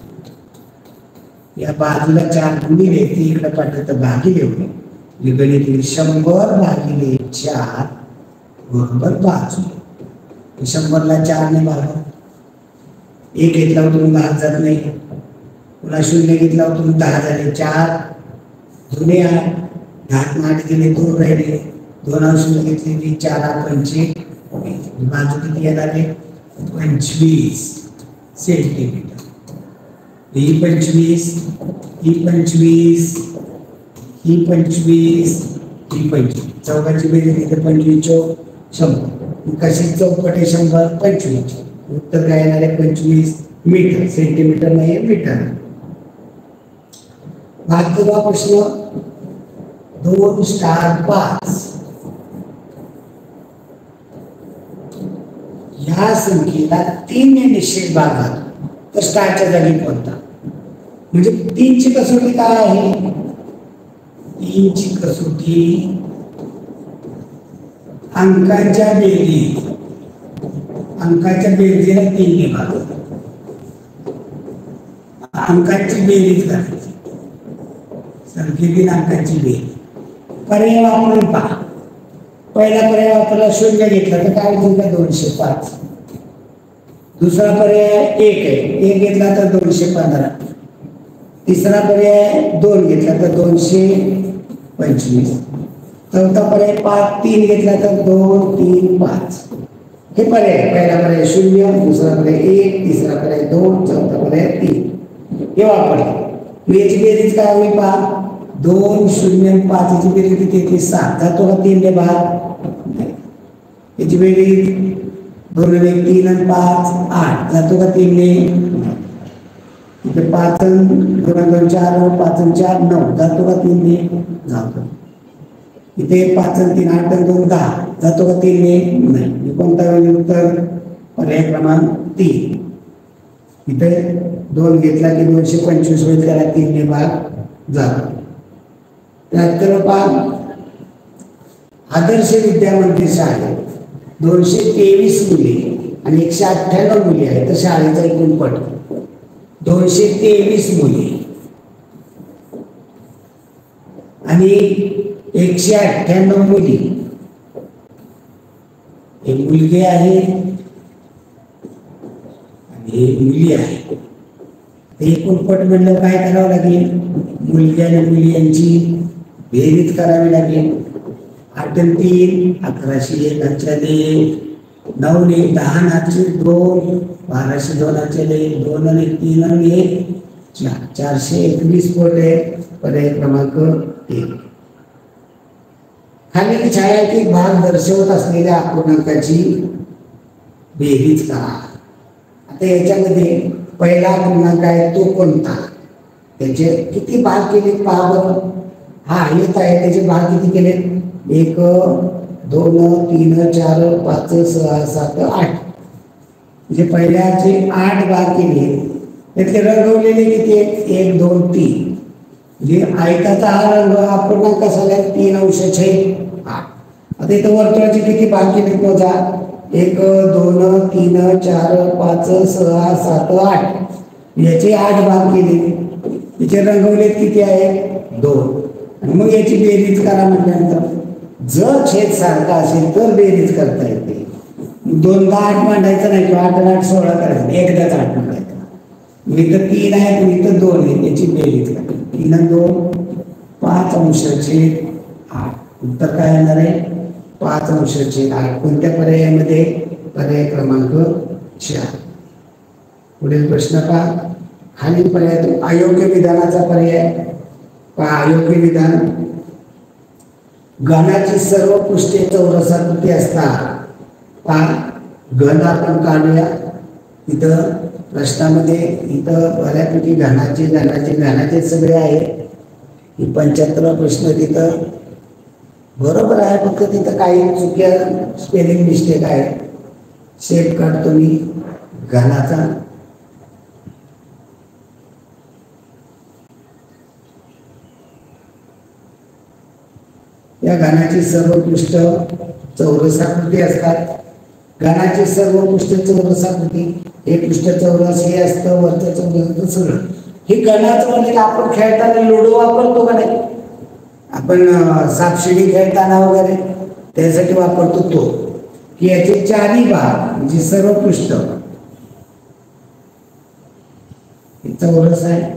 या बाजूला 4 गुणिले, ती इकडे पाठवत भागिले होईल. गणित 100 भागिले 4 बरोबर बाजू. 100ला 4 ने भागा, एक घेतला होतो 10 जात नाही, पुन्हा 0 घेतला होतो 10 झाले 4, जुने 8 8 गेले 2 राहिले, 2 0 घेतले 4 25, बाजू किती येणार आहे 25 सेंटीमीटर. ही 25, ही 25, ही 25, ही 25, चौकाची बेरीज इथे 25 चौक 100. कशी चौकट आहे 100 25. उत्तर काय येणार आहे 25 मीटर. सेंटीमीटर नाही मीटर. 72वा प्रश्न 2 स्टार 5 या संख्येला 3 ने निश्चित भागात तर स्टारच्या जागी कोणता? म्हणजे 3 ची कसोटी काय आहे? 3 ची कसोटी अंकांच्या बेरीज, अंकाच्या बेरीजला 3 ने भाग, अंकांची बेरीज करायची, संख्येतील अंकांची बेरीज. पर्याय वापरून पहा. पहिला पर्याय वापरला 0 घेतला तर काय होईल का 205. दुसरा पर्याय 1 आहे, 1 घेतला तर 215. तिसरा पर्याय 2 घेतला तर 225. चौथा पर्याय 3 घेतला तर 2 3 5. हे पर्याय. पहिला पर्याय 0, दुसरा पर्याय 1, तिसरा पर्याय 2, चौथा पर्याय 3. हे वापरले. याची बेरीज काय होईल पहा. 2 0 5 ची बेरीज किती येते 7. जातो का 3 ने भाग? याची बेरीज 2 ने 3 आणि 5 8. जातो का 3 ने? इथे 5 2 2 4 5 4 9. जातो का 3 ने? जातो. इथे 5 3 8 2 10. जातो का 3 ने? नाही. कोणता होईल उत्तर? पर्याय क्रमांक 3. इथे 2 घेतला की 225 होईल, त्याला 3 ने भाग जातो. 73 पान आदर्श विद्यामंदिर शाळेत 223 मुले आणि 198 मुली आहेत, तर शाळेचा एकूण पट 223 मुली आणि 198 मुली. एक मुलगी आहे आणि एक मुली आहे. एकूण पट म्हणलं काय करावं लागेल? मुलगी आणि मुली यांची बेरीज करावी लागेल. 8 आणि 3 1101 9 ने 10 नाचे 2 1202 2 आणि 3 आणि 1 421 पट आहे. पर्याय क्रमांक 1. खालील छायांकित भाग दर्शवत असलेल्या अपूर्णांकाची बेरीज करा. आता याच्यामध्ये पहिला अपूर्णांक आहे तो कोणता? त्याचे किती भाग केले पहा बरं. हा येत आहे, त्याचे भाग किती केले? 1 2 3 4 5 6 7 8. म्हणजे पहिल्याचे 8 भाग केले. त्यातले रंगवलेले किती आहेत? 1 2 3. म्हणजे आयताचा हा रंग अपूर्णांक कसा आहे? 3 अंश 8. आता इथं वर्तुळाचे किती भाग केले मोजा? 1 2 3 4 5 6 7 8. याचे 8 भाग केले. याचे रंगवले किती आहे? 2. आणि मग याची बेरीज करा म्हटल्यानंतर जर छेद सारखा असेल तर बेरीज करता येते. 2 8 मांडायचं नाही, 8 8 16 करायचं, एकदाच 8 मांडायचं. इथं 3 आहे पण इथं 2 आहे, याची बेरीज करा. 3 आणि 2 5 अंशाचे 8. उत्तर काय येणार आहे? 5 अंशाचे 8. कोणत्या पर्यायामध्ये? पर्याय क्रमांक 4. पुढील प्रश्न पहा. खालील पर्यायातून अयोग्य विधानाचा पर्याय पहा. अयोग्य विधान. घनाची सर्व पृष्ठे चौरसाकृती असतात. पहा घन आपण काढूया. इथं प्रश्नामध्ये इथं बऱ्यापैकी घनाचे सगळे आहे. 75 प्रश्न तिथं बरोबर आहे, फक्त तिथं काही चुक्या स्पेलिंग मिस्टेक आहे. शेप काढतो मी घनाचा. या घनाची सर्व पृष्ठ चौरसाकृती असतात. घनाची सर्व पृष्ठ चौरसाकृती. हे पृष्ठ चौरस हे असतं, वरचं चौरस सगळं. हे घनाचं म्हणजे आपण खेळताना लुडो वापरतो का नाही, आपण सापशिडी खेळताना वगैरे त्यासाठी वापरतो तो, की याचे चारही भाग म्हणजे सर्व पृष्ठ चौरस आहे.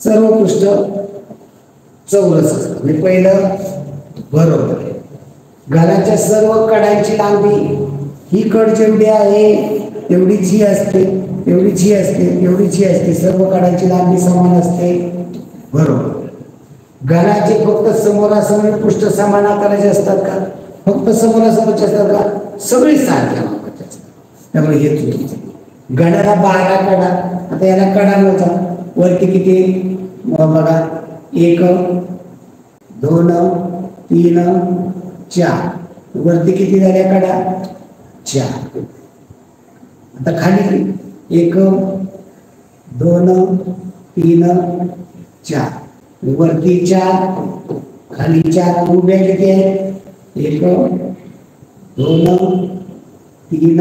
सर्व पृष्ठ चौरस असतं. म्हणजे पहिलं बरोबर आहे. घराच्या सर्व कडांची लांबी ही कड जेवढी आहे तेवढीच ही असते, तेवढीच ही असते, तेवढीच ही असते. सर्व कडांची लांबी समान असते. बरोबर. घराचे फक्त समोरासमोर पृष्ठ समान आकाराचे असतात का? फक्त समोरासमोरचे असतात का? सगळे सारख्या मापाचे असतात. त्यामुळे हे चुकीचं. घराला 12 कडा, आता याला कडा नव्हता. वरती किती बघा, 1 2 3 4. वरती किती झाल्या कडा? 4. आता खाली 1 2 3 4. वरती 4 खाली 4. उभ्या किती आहेत? 1 2 3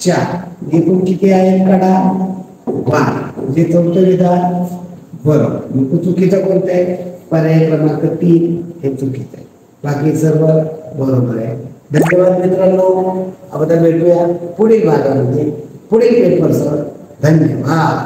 4. एकूण किती आहेत कडा? 12. म्हणजे चौथं विधान बरोबर. मग चुकीचं कोणतं आहे? पर्याय क्रमांक 3 हे चुकीचं आहे. बाकी सर्व बरोबर आहे. धन्यवाद मित्रांनो. आता भेटूया पुढील भागामध्ये पुढील पेपरसह. धन्यवाद.